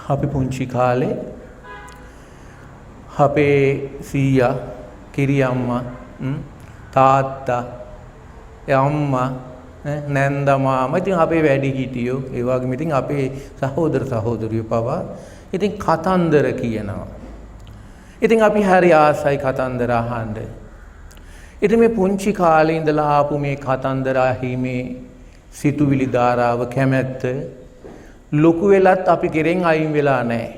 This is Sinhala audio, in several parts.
අපි පුංචි කාලේ අපේ සීයා කිරි අම්මා තාත්තා අම්මා නැන්ද මාමා ඉතින් අපේ වැඩි හිටියෝ ඒ වගේම ඉතින් අපේ සහෝදර සහෝදරියෝ පවා ඉතින් කතන්දර කියනවා. ඉතින් අපි හරි ආසයි කතන්දර අහන්න. ඉතින් මේ පුංචි කාලේ ඉඳලා ආපු මේ කතන්දර අහීමේ සිතුවිලි ධාරාව කැමැත්ත ලොකු වෙලත් අපි කෙරෙන් අයින් වෙලා නැහැ.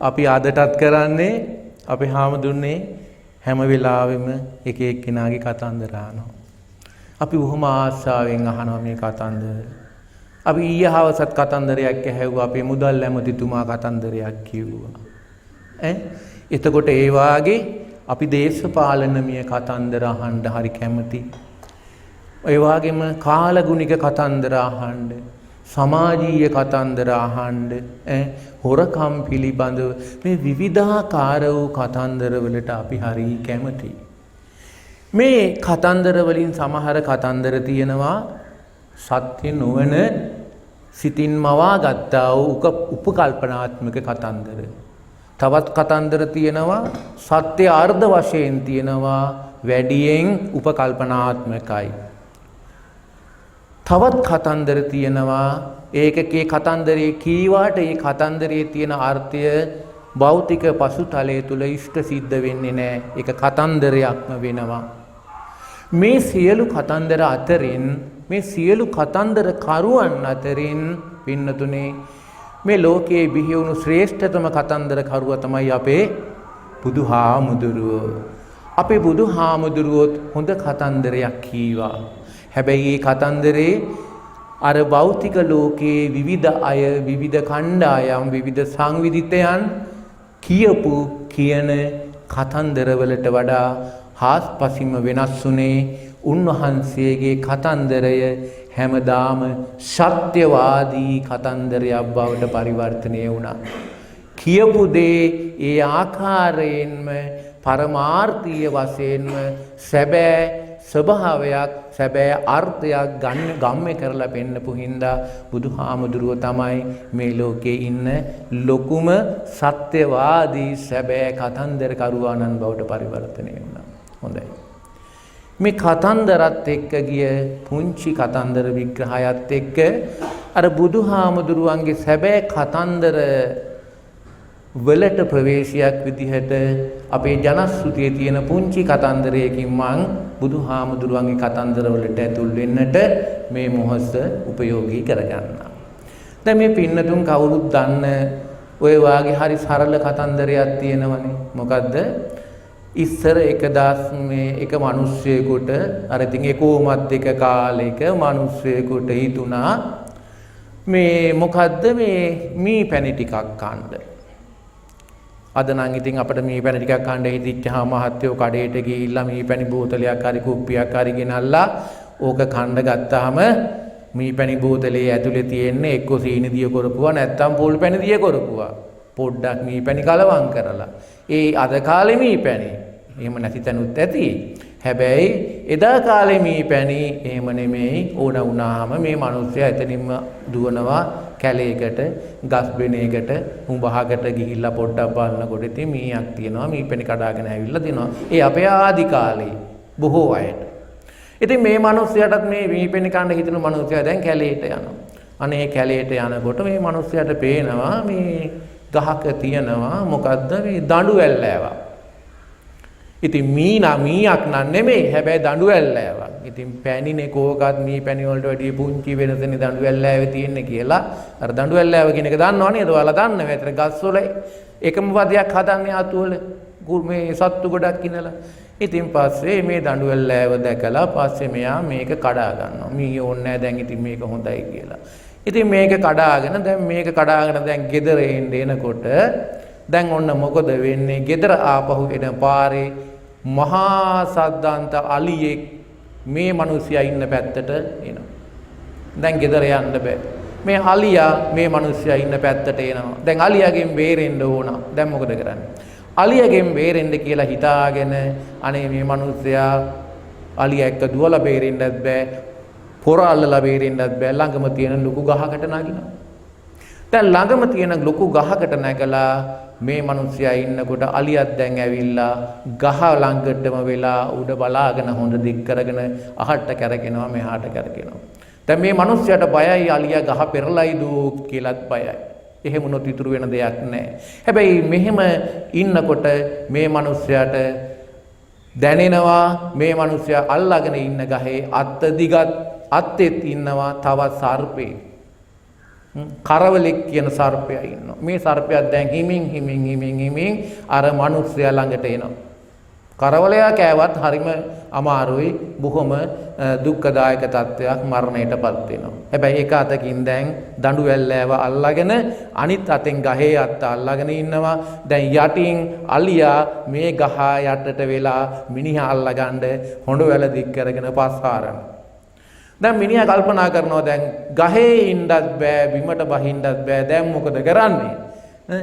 අපි අදටත් කරන්නේ අපි හාමුදුරනේ හැම වෙලාවෙම එක එක්කෙනාගේ කතන්දර අහනවා. අපි බොහොම ආසාවෙන් අහනවා මේ කතන්දර. අපි ඊයේ හවසත් කතන්දරයක් ඇහුවා අපේ මුදල් ඇමතිතුමා කතන්දරයක් කිව්වා. එතකොට ඒ වාගේ අපි දේශපාලනමය කතන්දර අහන්න හරි කැමති. ඒ වගේම කාලගුණික කතන්දර අහන්න, සමාජීය කතන්දර අහන්න, හොරකම් පිළිබඳව මේ විවිධාකාර වූ කතන්දර වලට අපි හරි කැමති. මේ කතන්දර වලින් සමහර කතන්දර තියෙනවා සත්‍ය නොවන සිතින් මවා ගත්තා වූ උපකල්පනාත්මක කතන්දර. තවත් කතන්දර තියෙනවා සත්‍ය අර්ධ වශයෙන් තියෙනවා වැඩියෙන් උපකල්පනාත්මකයි. තවත් කතන්දර තියෙනවා ඒකකේ කතන්දරේ කීවාට ඒ කතන්දරේ තියෙන අර්ථය භෞතික පසුතලයේ තුල ඉෂ්ට සිද්ධ වෙන්නේ නැහැ. ඒක කතන්දරයක්ම වෙනවා. මේ සියලු කතන්දර අතරින් මේ සියලු කතන්දර කරුවන් අතරින් පින්නතුනේ මේ ලෝකයේ බිහි වුණු ශ්‍රේෂ්ඨතම කතන්දර කරුවා තමයි අපේ බුදුහාමුදුරුවෝ. අපේ බුදුහාමුදුරුවොත් හොඳ කතන්දරයක් කීවා. හැබැයි මේ කතන්දරේ අර භෞතික ලෝකයේ විවිධ අය, විවිධ කණ්ඩායම්, විවිධ සංවිධිතයන් කියපු කියන කතන්දරවලට වඩා හාස්පසින්ම වෙනස් වුණේ උන්වහන්සේගේ කතන්දරය හැමදාම සත්‍යවාදී කතන්දරයක් බවට පරිවර්තනය වුණා. කියපු දේ ඒ ආකාරයෙන්ම පරමාර්ථීය වශයෙන්ම සැබෑ ස්වභාවයක්, සැබෑ අර්ථයක් ගම්ම කරලා පෙන්නපු හින්දා බුදුහාමුදුරුවෝ තමයි මේ ලෝකේ ඉන්න ලොකුම සත්‍යවාදී සැබෑ කතන්දර කරුවාණන් බවට පරිවර්තනය වුණා. හොඳයි. මේ කතන්දරත් එක්ක ගිය පුංචි කතන්දර විග්‍රහයත් එක්ක අර බුදුහාමුදුරුවන්ගේ සැබෑ කතන්දර වලට ප්‍රවේශයක් විදිහට අපේ ජනශ්‍රුතියේ තියෙන පුංචි කතන්දරයකින් මං බුදුහාමුදුරුවන්ගේ කතන්දර වලට ඇතුල් වෙන්නට මේ මොහොත උපයෝගී කරගන්නවා. දැන් මේ පින්නතුන් කවුරුත් දන්න ඔය වාගේ හරි සරල කතන්දරයක් තියෙනවනේ. මොකද්ද? ඉස්සර එක මිනිස්සෙකුට අර ඉතින් ඒකෝමත් එක කාලෙක මිනිස්සෙකුට හිතුණා මේ මොකද්ද මේ මී පැණි ටිකක් කන්න. අද නම් ඉතින් අපිට මී පැණි ටිකක් කන්න හිතිච්චාම මහත්තයෝ කඩේට ගිහිල්ලා මී පැණි බෝතලයක් හරි කුප්පියක් හරි ගෙනල්ලා ඕක කන්න ගත්තාම මී පැණි බෝතලේ ඇතුලේ තියෙන්නේ එක්ක සීනි දිය කරපුවා නැත්නම් පොල් පැණි දිය කරපුවා. පොඩ්ඩක් මී පැණි කලවම් කරලා. ඒ අද කාලේ මී පැණි එහෙම නැති තැනුත් ඇති. හැබැයි එදා කාලේ මී පැණි එහෙම නෙමෙයි. ඕන වුණාම මේ මිනිස්සයා එතනින්ම දුවනවා කැලේකට, ගස් බෙනේකට, හුඹහකට ගිහිල්ලා පොඩ්ඩක් බලනකොට ඉතින් මීයක් තියෙනවා. මී පැණි කඩාගෙන ඇවිල්ලා දෙනවා. ඒ අපේ ආදි කාලේ බොහෝ අයට. ඉතින් මේ මිනිස්සයාටත් මේ මී පැණි කන්න හිතන මිනිස්සයා දැන් කැලේට යනවා. අනේ කැලේට යනකොට මේ මිනිස්සයාට පේනවා මේ ගහක තියෙනවා මොකද්ද මේ දඬු ඇල්ලෑවක්. ඉතින් මීයක් නන් නෙමෙයි හැබැයි දඬු ඇල්ලෑවක්. ඉතින් පැණිනේ කෝකත් මී පැණි වලට වැඩිය පුංචි වෙනසනේ දඬු ඇල්ලෑවේ තියෙන්නේ කියලා. අර දඬු ඇල්ලෑව කියන එක දන්නව නේද? ඔයාලා දන්නවා. ඒතර ගස් වල එකම වදයක් හදන්නේ අතු වල මේ සත්තු ගොඩක් ඉනලා. ඉතින් පස්සේ මේ දඬු ඇල්ලෑව දැකලා පස්සේ මෙයා මේක කඩා ගන්නවා. මී ඕනේ නැහැ දැන් ඉතින් මේක හොඳයි කියලා. ඉතින් මේක කඩාගෙන දැන් ගෙදර එනකොට දැන් ඔන්න මොකද වෙන්නේ? ගෙදර ආපහු එන පාරේ මහා සද්දාන්ත අලියෙක් මේ මිනිස්සයා ඉන්න පැත්තට එනවා. දැන් ගෙදර යන්න බෑ. මේ අලියා මේ මිනිස්සයා ඉන්න පැත්තට එනවා. දැන් අලියාගෙන් බේරෙන්න ඕන. දැන් මොකද කරන්නේ? අලියාගෙන් බේරෙන්න කියලා හිතාගෙන අනේ මේ මිනිස්සයා අලියා එක්ක දුවලා බේරෙන්නත් බෑ. පොර අල්ලලා බේරෙන්නත් බෑ. ළඟම තියෙන ලොකු ගහකට නගිනවා. දැන් ළඟම තියෙන ලොකු ගහකට නැගලා මේ මිනිස්සයා ඉන්නකොට අලියක් දැන් ඇවිල්ලා ගහ ළඟටම වෙලා උඩ බලාගෙන හොඳ දික් කරගෙන අහට කැරගෙනවා මෙහාට කැරගෙනවා. දැන් මේ මිනිස්සයාට බයයි අලියා ගහ පෙරලයිද කියලාත් බයයි. එහෙම වුණොත් ඉතුරු වෙන දෙයක් නැහැ. හැබැයි මෙහෙම ඉන්නකොට මේ මිනිස්සයාට දැනෙනවා මේ මිනිස්සයා අල්ලාගෙන ඉන්න ගහේ අත් දිගත් අත්තෙත් ඉන්නවා තවත් සර්පෙක්. කරවලෙක් කියන සර්පයා ඉන්නවා. මේ සර්පයා දැන් හිමින් අර මිනිස්සයා ළඟට එනවා. කරවලයා කෑවත් හරිම අමාරුයි. බොහොම දුක්ඛදායක තත්ත්වයක් මරණයටපත් වෙනවා. හැබැයි එක අතකින් දැන් දඬු වැල්ලෑව අල්ලාගෙන අනිත් අතෙන් ගහේ අත්ත අල්ලාගෙන ඉන්නවා. දැන් යටින් අලියා මේ ගහ යටට වෙලා මිනිහා අල්ලගන්න හොඬ වැල දික් කරගෙන පස් හරනවා. දැන් මිනිහා කල්පනා කරනවා දැන් ගහේ ඉන්නත් බෑ බිමට බහින්නත් බෑ දැන් මොකද කරන්නේ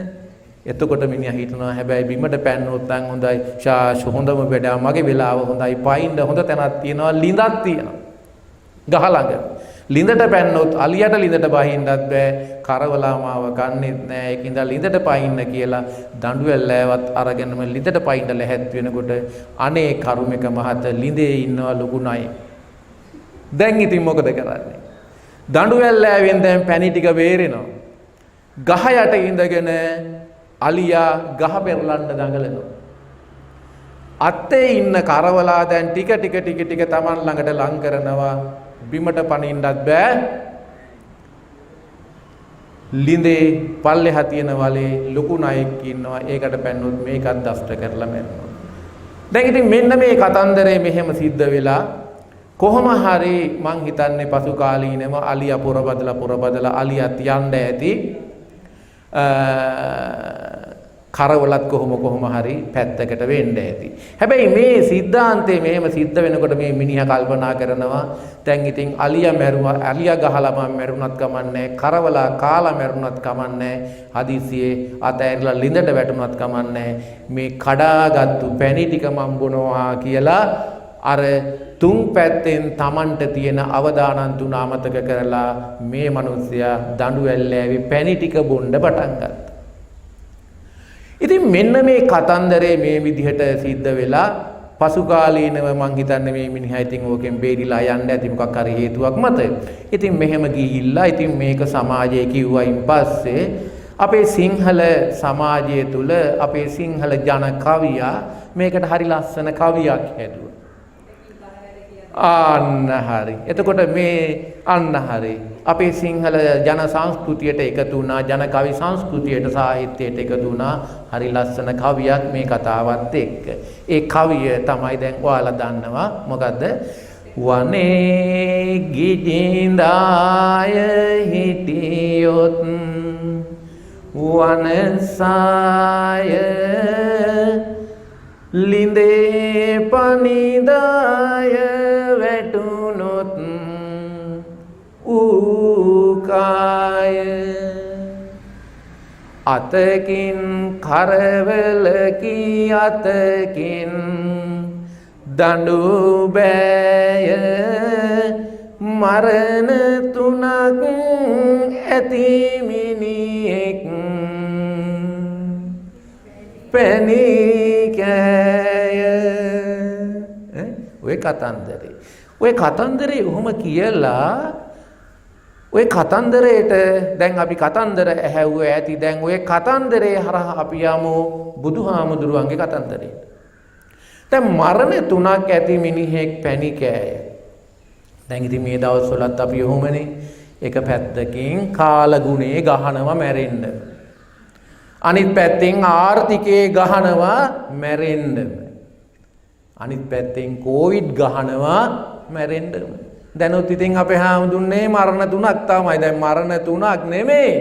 එතකොට මිනිහා හිතනවා හැබැයි බිමට පැන්නොත් නම් හොඳයි ශාෂ් හොඳම වැඩ මගේ වෙලාව හොඳයි පයින්න හොඳ තැනක් තියෙනවා ලිඳක් තියෙනවා ගහ ළඟ ලිඳට පැන්නොත් අලියට ලිඳට බහින්නත් බෑ කරවලාමාව කන්නේත් නෑ ඒකින්ද ලිඳට පයින්න කියලා දඬුවැල්ලෑවත් අරගෙනම ලිඳට පයින්න ලැහැත් වෙනකොට අනේ කරුමක මහත ලිඳේ ඉන්නවා ලොකු නයි දැන් ඉතින් මොකද කරන්නේ? දඬුවැල්ලෑවෙන් දැන් පැණි ටික බේරෙනවා. ගහ යට ඉඳගෙන අලියා ගහ පෙරලන්න දඟලනවා. අත්තේ ඉන්න කරවලා දැන් ටික Taman ළඟට ලං කරනවා. බිමට පනින්නත් බෑ. ලිඳේ පල්ලෙහා තියෙන වලේ ලොකු නයෙක් ඉන්නවා. ඒකට පැන්නොත් මේකත් දෂ්ට කරලා මැරෙනවා. දැන් ඉතින් මෙන්න මේ කතන්දරේ මෙහෙම සිද්ධ වෙලා කොහොම හරි මං හිතන්නේ පසු කාලීනව අලියා පොරබදලා අලියත් යන්න ඇති කරවලත් කොහොම හරි පැත්තකට වෙන්න ඇති. හැබැයි මේ සිද්ධාන්තයේ මෙහෙම සිද්ධ වෙනකොට මේ මිනිහා කල්පනා කරනවා දැන් ඉතින් අලියා මැරුවා අලියා ගහලා මම මැරුණත් කමන්නේ කරවලා කාලා මැරුණත් කමන්නේ හදිසියේ අතෑරලා ලිඳට වැටුණත් කමන්නේ මේ කඩාගත්තු පැණි ටික මම බොනවා කියලා අර තුන් පැත්තෙන් Tamanට තියෙන අවදානන් තුන අමතක කරලා මේ මිනිස්සයා දඬුවැල්ලෑවේ පැණි ටික බොන්න පටන් ගත්තා. ඉතින් මෙන්න මේ කතන්දරේ මේ විදිහට සිද්ධ වෙලා පසු කාලීනව මං හිතන්නේ මේ මිනිහා ඉතින් ඕකෙන් බේරිලා යන්න ඇති මොකක් හරි හේතුවක් මත. ඉතින් මෙහෙම ගිහිල්ලා ඉතින් මේක සමාජයේ කිව්වයින් පස්සේ අපේ සිංහල සමාජය තුල අපේ සිංහල ජන කවියා මේකට හරි ලස්සන කවියක් හැදුවා. අන්න හරි. එතකොට මේ අන්න හරි. අපේ සිංහල ජන සංස්කෘතියට එකතු වුණා, ජන කවි සංස්කෘතියට සාහිත්‍යයට එකතු වුණා. හරි ලස්සන කවියක් මේ කතාවත් එක්ක. ඒ කවිය තමයි දැන් ඔයාලා දන්නවා. මොකද්ද? වනේ ගිජින්දාය හිටියොත් වනසාය ලිඳේ පනිදාය වැටුනොත් ඌකාය අතකින් කරවලකි අතකින් දඬු බෑය මරණ තුනක් ඇති මිනිහෙක් පැණිකෑය ඔය කතන්දරේ ඔහොම කියලා ඔය කතන්දරේට දැන් අපි කතන්දර ඇහැව්ව ඇති දැන් ඔය කතන්දරේ හරහා අපි යමු බුදුහාමුදුරුවන්ගේ කතන්දරේට. දැන් මරණ තුනක් ඇති මිනිහෙක් පැණිකෑය. දැන් ඉතින් මේ දවස්වලත් අපි ඔහොමනේ එක පැත්තකින් කාලගුණේ ගහනවා මැරෙන්න. අනිත් පැත්තෙන් ආර්ථිකයේ ගහනවා මැරෙන්න. අනිත් පැත්තෙන් කොවිඩ් ගහනවා මැරෙන්න. දැනුත් ඉතින් අපේ හාමුදුරනේ මරණ තුනක් තමයි. දැන් මරණ තුනක් නෙමෙයි.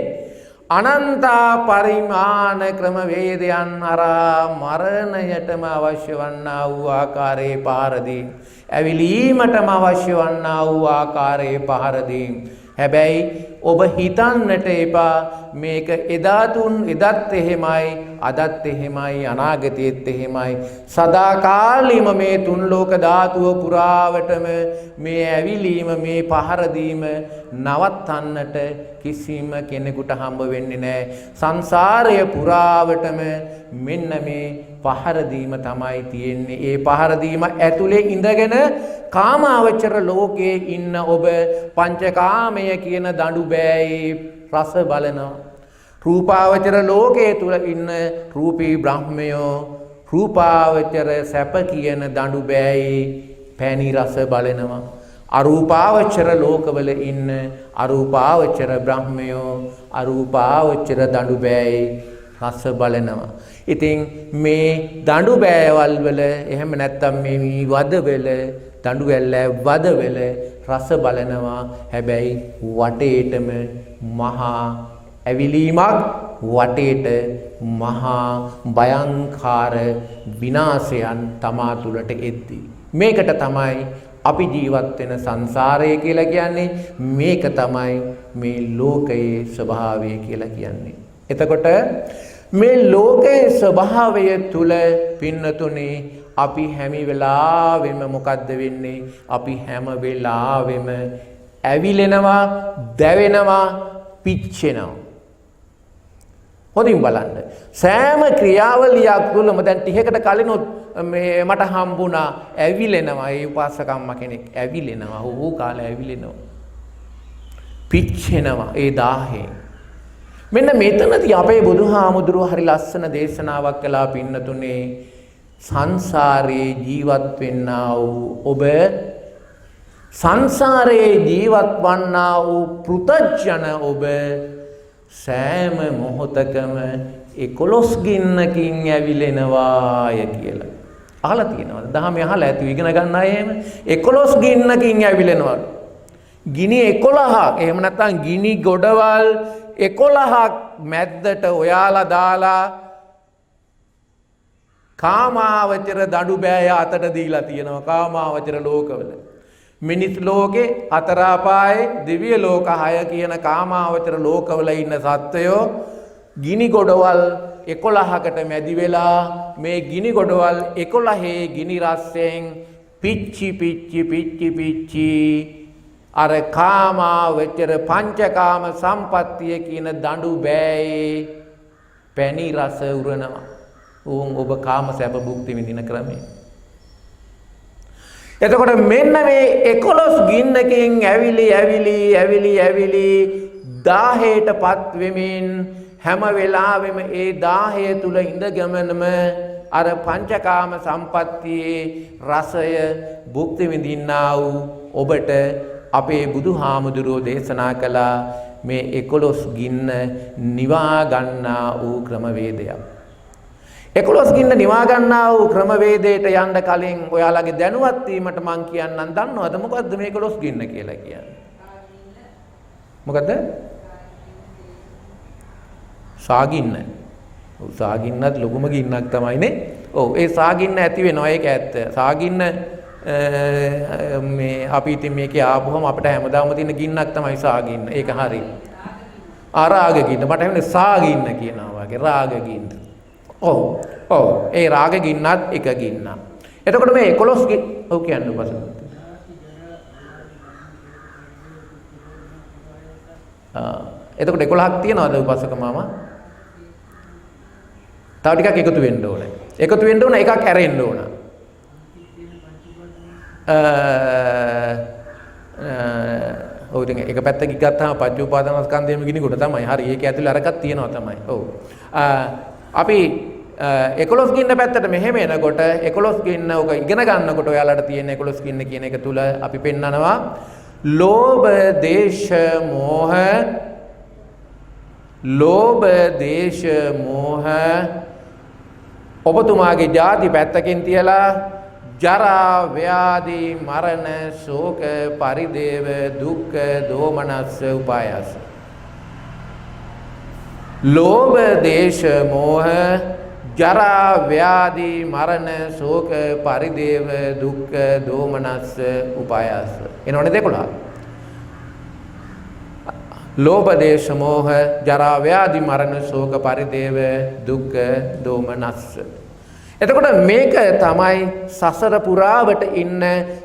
අනන්ත පරිමාණ ක්‍රම වේදයන් අරා මරණයටම අවශ්‍ය වන්නා වූ ආකාරයේ පහර දී ඇවිලීමටම අවශ්‍ය වන්නා වූ ආකාරයේ පහර දී හැබැයි ඔබ හිතන්නට එපා මේක එදත් එහෙමයි අදත් එහෙමයි අනාගතයේත් එහෙමයි සදාකාලෙම මේ තුන් ලෝක ධාතුව පුරාවටම මේ ඇවිලීම මේ පහර දීම නවත්තන්නට කිසිම කෙනෙකුට හම්බ වෙන්නේ නැහැ. සංසාරය පුරාවටම මෙන්න මේ පහර දීම තමයි තියෙන්නේ. ඒ පහර දීම ඇතුලේ ඉඳගෙන කාමාවචර ලෝකයේ ඉන්න ඔබ පංචකාමය කියන දඬු බෑයේ රස බලනවා. රූපාවචර ලෝකයේ තුල ඉන්න රූපී බ්‍රහ්මයෝ රූපාවචර සැප කියන දඬු බෑයේ පැණි රස බලනවා. අරූපාවචර ලෝකවල ඉන්න අරූපාවචර බ්‍රහ්මයෝ අරූපාවචර දඬු බෑයේ රස බලනවා. ඉතින් මේ දඬු බෑවල් වල එහෙම නැත්තම් මේ වදවල දඬු වැල්ල වදවල රස බලනවා. හැබැයි වටේටම මහා ඇවිලීමක් වටේට මහා භයංකාර විනාශයන් තමා තුළට එද්දී මේකට තමයි අපි ජීවත් වෙන සංසාරය කියලා කියන්නේ. මේක තමයි මේ ලෝකයේ ස්වභාවය කියලා කියන්නේ. එතකොට මේ ලෝකයේ ස්වභාවය තුල පින්නතුනේ අපි හැම වෙලාවෙම මොකද්ද වෙන්නේ? අපි හැම වෙලාවෙම ඇවිලෙනවා, දැවෙනවා, පිච්චෙනවා. හොඳින් බලන්න. සෑම ක්‍රියාවලියක් තුළම දැන් 30කට කලිනුත් මේ මට හම්බුණා ඇවිලෙනවා. ඒ උපාසකම්ම කෙනෙක් ඇවිලෙනවා. ඌ කාලේ ඇවිලෙනවා. පිච්චෙනවා ඒ දාහේ. මෙන්න මෙතනදී අපේ බුදුහාමුදුරුවෝ හරි ලස්සන දේශනාවක් කළා පින්නතුනේ. සංසාරේ ජීවත් වෙන්නා වූ ඔබ සංසාරේ ජීවත් වන්නා වූ පෘතජන ඔබ සෑම මොහොතකම 11 ගින්නකින් ඇවිලෙනවාය කියලා. අහලා තියෙනවද? දහමේ අහලා ඇති ඉගෙන ගන්න අය එහෙම 11 ගින්නකින් ඇවිලෙනවා. ගිනි 11ක් එහෙම නැත්නම් ගිනි ගොඩවල් 11ක් මැද්දට ඔයාලා දාලා කාමාවචර දඬු බෑය අතට දීලා තියෙනවා. කාමාවචර ලෝකවල මිනිස් ලෝකේ හතර අපායේ දිව්‍ය ලෝක 6 කියන කාමාවචර ලෝකවල ඉන්න සත්වයෝ ගිනි ගොඩවල් 11කට මැදි වෙලා මේ ගිනි ගොඩවල් 11 ගිනි රස්සෙන් පිච්චි අර කාමාවචර පංචකාම සම්පත්තිය කියන දඬු බෑයේ පැණි රස උරනවා. ඔබ කාම සැප භුක්ති විඳින ක්‍රමය. එතකොට මෙන්න මේ 11 ගින්නකින් ඇවිලි දාහයටපත් වෙමින් හැම වෙලාවෙම ඒ දාහය තුල ඉඳගමනම අර පංචකාම සම්පත්තියේ රසය භුක්ති විඳින්නා වූ ඔබට අපේ බුදුහාමුදුරුවෝ දේශනා කළා මේ 11 ගින්න නිවා ගන්නා වූ ක්‍රමවේදයක්. 11 ගින්න නිවා ගන්නා වූ ක්‍රමවේදයට යන්න කලින් ඔයාලගේ දැනුවත් වීමට මම කියන්නම්. දන්නවද මොකද්ද මේ 11 ගින්න කියලා කියන්නේ? මොකද්ද? සාගින්න. ඔව් සාගින්නත් ලොකුම ගින්නක් තමයිනේ. ඔව් ඒ සාගින්න ඇති වෙනවා ඒක ඇත්ත. සාගින්න මේ අපි ඉතින් මේකේ ආපුවම අපිට හැමදාම තියෙන ගින්නක් තමයි සාගින්න. ඒක හරි. රාග ගින්න. මට හැමෝම සාගින්න කියනවා වගේ රාග ගින්න. ඔව් ඒ රාග ගින්නත් එක ගින්නක්. එතකොට මේ 11 ගින්න ඔව් කියන්නේ පස්සේ. එතකොට 11ක් තියනවාද උපසක මාමා? තව ටිකක් එකතු වෙන්න ඕනේ. එකතු වෙන්න ඕන එකක් ඇරෙන්න ඕන. ඔව් ඉතින් එක පැත්තකින් ගත්තාම පංච උපාදානස්කන්ධයම ගිනි කොට තමයි. හරි. ඒක ඇතුලේ අරකට තියෙනවා තමයි. ඔව්. අපි 11 ගින්න පැත්තට මෙහෙම එනකොට 11 ගින්න ඔක ඉගෙන ගන්නකොට ඔයාලට තියෙන 11 ගින්න කියන එක තුල අපි පෙන්නනවා ලෝභ දේශ මෝහ ඔබතුමාගේ ಜಾති පැත්තකින් තියලා ජරා ව්‍යාධි මරණ ශෝක පරිදේව දුක්ඛ දෝමනස්ස උපායස. ලෝභ දේශ මෝහ ජරා ව්‍යාධි මරණ ශෝක පරිදේව දුක්ඛ දෝමනස්ස උපායස. එනවනේ 11. ලෝභ දේශ මොහ ජරා ව්‍යාධි මරණ ශෝක පරිදේව දුක්ඛ දෝමනස්ස. එතකොට මේක තමයි සසර පුරාවට ඉන්න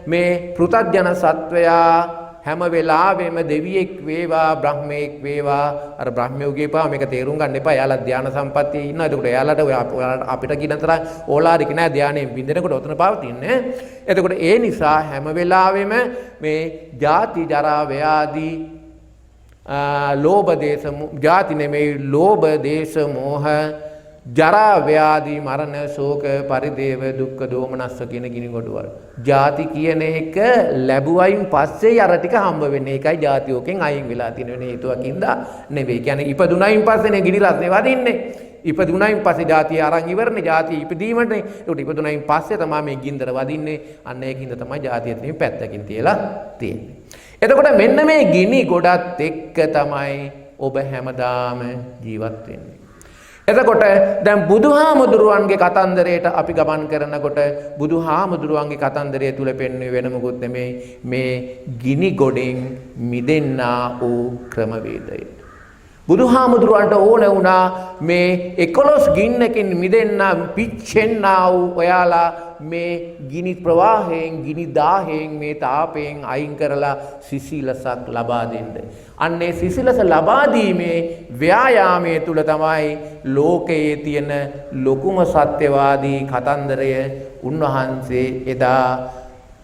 මේ පෘථග්ජන සත්වයා හැම වෙලාවෙම දෙවියෙක් වේවා බ්‍රහ්මෙක් වේවා අර බ්‍රහ්මයෝ කියපුවා මේක තේරුම් ගන්න එපා. එයාලා ධානා සම්පත්තියේ ඉන්නවා. එතකොට එයාලට අපිට කියන තරම් ඕලාරික නෑ ධානයෙන් බින්දෙනකොට ඔතන පවතින්නේ. එතකොට ඒ නිසා හැම වෙලාවෙම මේ ජාති ජරා ව්‍යාධි ලෝභ දේශ ජාති නෙමෙයි ලෝභ දේශ මොහ ජරා ව්‍යාධි මරණ ශෝක පරිදේව දුක්ඛ දෝමනස්ස කියන ගිනි ගොඩවල්. ජාති කියන එක ලැබුවයින් පස්සේ අර ටික හම්බ වෙන්නේ. ඒකයි ජාතියෝකෙන් අයින් වෙලා තියෙන වෙන හේතුවකින්ද නෙවෙයි. කියන්නේ ඉපදුනයින් පස්සේනේ ගිනි රස්නේ වදින්නේ. ඉපදුනයින් පස්සේ ජාතිය අරන් ඉවරනේ. ජාතිය ඉපදීමනේ. ඒකට ඉපදුනයින් පස්සේ තමයි මේ ගින්දර වදින්නේ. අන්න ඒකින්ද තමයි ජාතිය තියෙන පැත්තකින් තියලා තියෙන්නේ. එතකොට මෙන්න මේ ගිනි ගොඩත් එක්ක තමයි ඔබ හැමදාම ජීවත් වෙන්නේ. එතකොට දැන් බුදුහාමුදුරුවන්ගේ කතන්දරයට අපි ගමන් කරනකොට බුදුහාමුදුරුවන්ගේ කතන්දරය තුල පෙන්වන්නේ වෙන මොකුත් නෙමෙයි මේ ගිනි ගොඩෙන් මිදෙන්නා වූ ක්‍රමවේදය. බුදුහාමුදුරුවන්ට ඕන වුණා මේ 11 ගින්නකින් මිදෙන්න පිච්චෙන්නා වූ ඔයාලා මේ ගිනි ප්‍රවාහයෙන් ගිනි දාහයෙන් මේ තාපයෙන් අයින් කරලා සිසිලසක් ලබා දෙන්න. අන්නේ සිසිලස ලබා දීමේ ව්‍යායාමයේ තුල තමයි ලෝකයේ තියෙන ලොකුම සත්‍යවාදී කතන්දරය උන්වහන්සේ එදා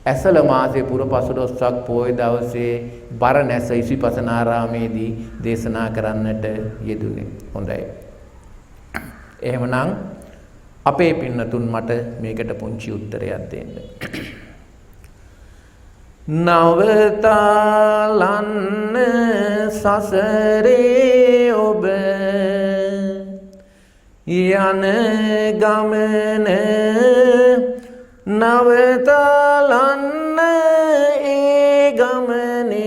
ඇසල මාසේ පුරපසළොස්වක පොය දවසේ බරණැස ඉසිපසනාරාමේදී දේශනා කරන්නට යෙදුනේ. හොඳයි. එහෙමනම් අපේ පින්නතුන් මට මේකට පුංචි උත්තරයක් දෙන්න. නවතාලන්න සසරේ ඔබ යන ගමන නවතාලන්න ඒ ගමනේ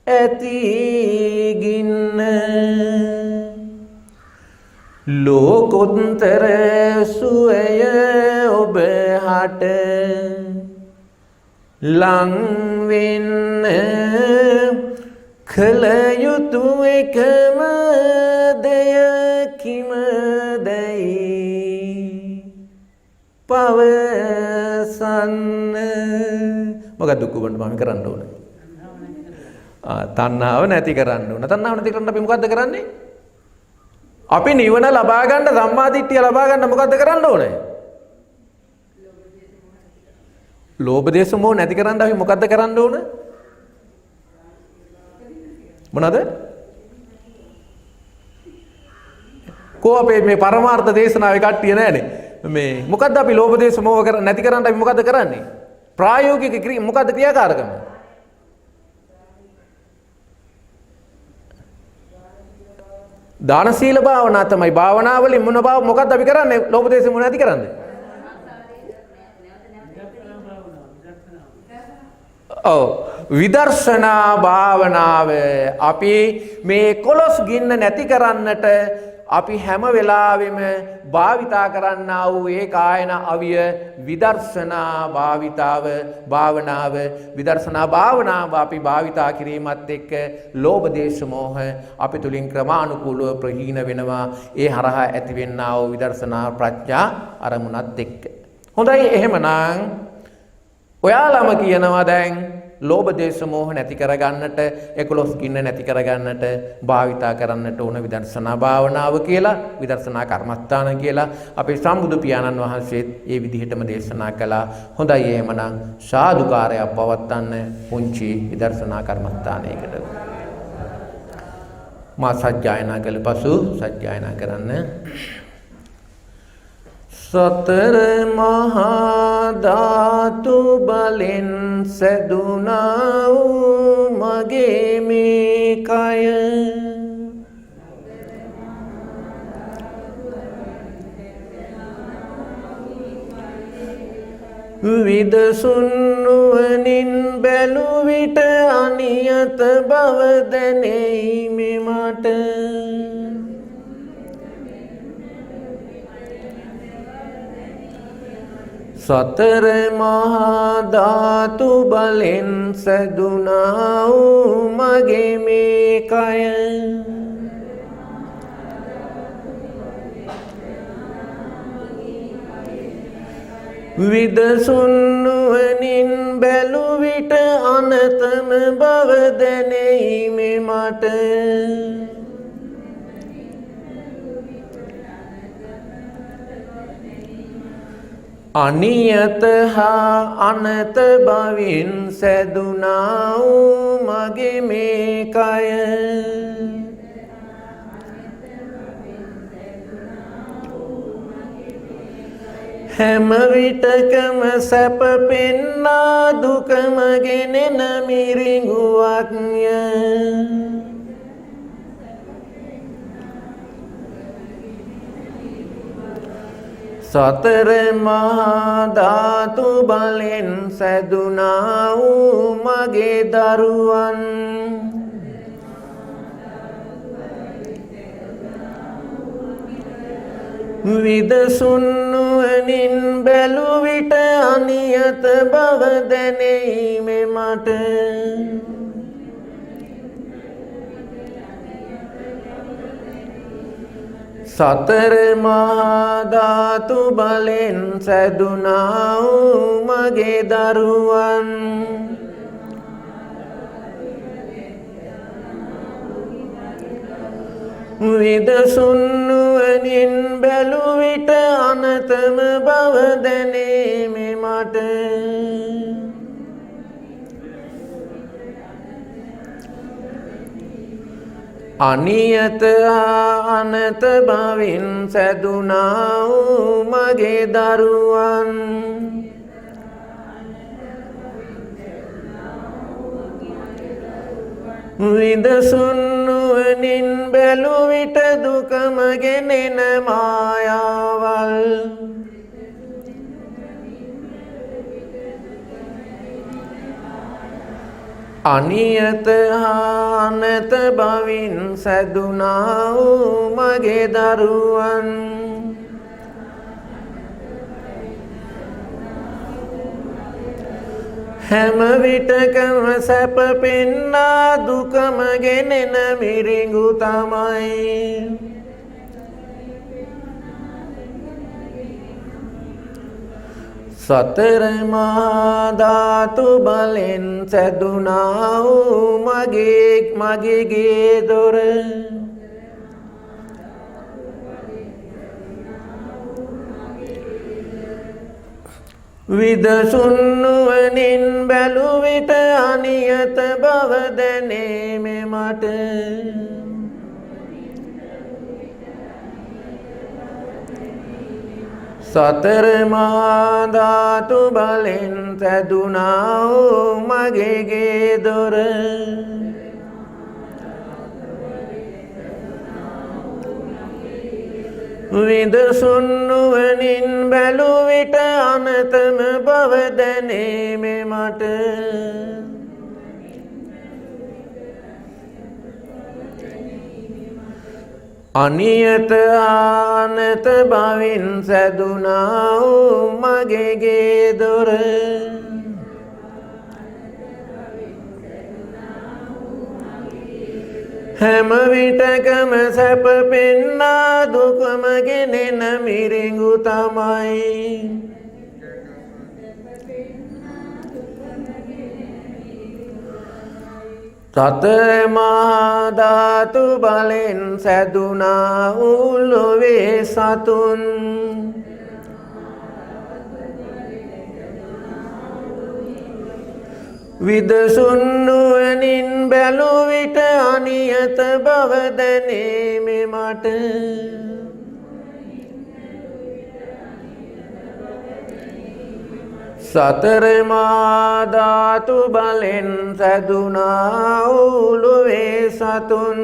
ඇති ගින්න ලෝකෝත්තර සුවය ඔබ හට ලං වෙන්න කල යුතු එකම දෙය කිමදයි පවසන්න. මොකක්ද දුක්ඛවන්ට මම කරන්න ඕන? තණ්හාව නැති කරන්න ඕන. තණ්හාව නැති කරන්න අපි මොකද්ද කරන්නේ? අපි නිවන ලබා ගන්න සම්මාදිට්ඨිය ලබා ගන්න මොකද්ද කරන්න ඕනේ? ලෝභ දේශ මොහ නැති කරන්න අපි මොකද්ද කරන්න ඕන? මොනවාද? කෝ අපේ මේ පරමාර්ථ දේශනාවේ කට්ටිය නැහැනේ. මේ මොකද්ද අපි ලෝභ දේශ මොහ නැති කරන්න අපි මොකද්ද කරන්නේ? ප්‍රායෝගික මොකද්ද ක්‍රියාකාරකම? දාන සීල භාවනා තමයි. භාවනාවලින් මොකද්ද අපි කරන්නේ? ලෝභ දේශ මොහ නැති කරන්නේ? ඔව් විදර්ශනා භාවනාව අපි මේ 11 ගින්න නැති කරන්නට අපි හැම වෙලාවෙම භාවිතා කරන්නා වූ ඒ කායන අවිය විදර්ශනා භාවනාව විදර්ශනා භාවනාව අපි භාවිතා කිරීමත් එක්ක ලෝභ දේශ මොහ අපි තුලින් ක්‍රමානුකූලව ප්‍රහීන වෙනවා. ඒ හරහා ඇතිවෙනා වූ විදර්ශනා ප්‍රඥා අරමුණත් එක්ක. හොඳයි එහෙමනම් ඔයාලම කියනවා දැන් ලෝභ දේශ මොහ නැති කරගන්නට 11 ගින්න නැති කරගන්නට භාවිතා කරන්නට ඕන විදර්ශනා භාවනාව කියලා, විදර්ශනා කර්මස්ථාන කියලා අපේ සම්බුදු පියාණන් වහන්සේත් ඒ විදිහටම දේශනා කළා. හොඳයි එහෙමනම් සාදුකාරයක් පවත්වන්න පුංචි විදර්ශනා කර්මස්ථානයකට මා සජ්ජායනා කළ පසු සජ්ජායනා කරන්න. සතර මහා ධාතු බලෙන් සැදුනා වූ මගේ මේ කය විදසුන් නුවණින් බැලු විට අනියත බව දැනෙයි මෙමට. සතර මහා ධාතු බලෙන් සැදුනා වූ මගේ මේ කය විදසුන් නුවණින් බැලු විට අනතම බව දැනෙයි මේ මට අනියත හා අනත බවින් සැදුනා වූ මගේ මේ කය හැම විටකම සැප පෙන්නා දුකම ගෙනෙන මිරිඟුවක්ය සතර මහා ධාතු බලෙන් සැදුනා වූ මගේ දරුවන් විදසුන් නුවණින් බැලු විට අනියත බව දැනෙයි මේ මට සතර මහා ධාතු බලෙන් සැදුනා වූ මගේ දරුවන් විදසුන් නුවණින් බැලු විට අනතම බව දැනේ මේ මට අනියත අනත බවින් සැදුනා වූ මගේ දරුවන් විදසුන් නුවණින් බැලු විට දුකම ගෙනෙන මායාවල් අනියත අනත බවින් සැදුනා වූ මගේ දරුවන් හැම විටකම සැප පෙන්නා දුකම ගෙනෙන මිරිඟු තමයි සතර මහා ධාතු බලෙන් සැදුනා වූ මගේ ගේ දොර විදසුන් නුවණින් බැලු විට අනියත බව දැනේ මේ මට සතර මහා ධාතු බලෙන් සැදුනා වූ මගේ ගේ දොර විදසුන් නුවණින් බැලු විට අනතම බව දැනේ මේ මට අනියත අනත බවින් සැදුනා වූ මගේ ගේ දොර හැම විටකම සැප පෙන්නා දුකම ගෙනෙන මිරිඟු තමයි සතර මහා ධාතු බලෙන් සැදුනා වූ ලොවේ සතුන් විදසුන් නුවණින් බැලු විට අනියත බව දැනේ මේ මට සතර මහා ධාතු බලෙන් සැදුනා වූ ලොවේ සතුන්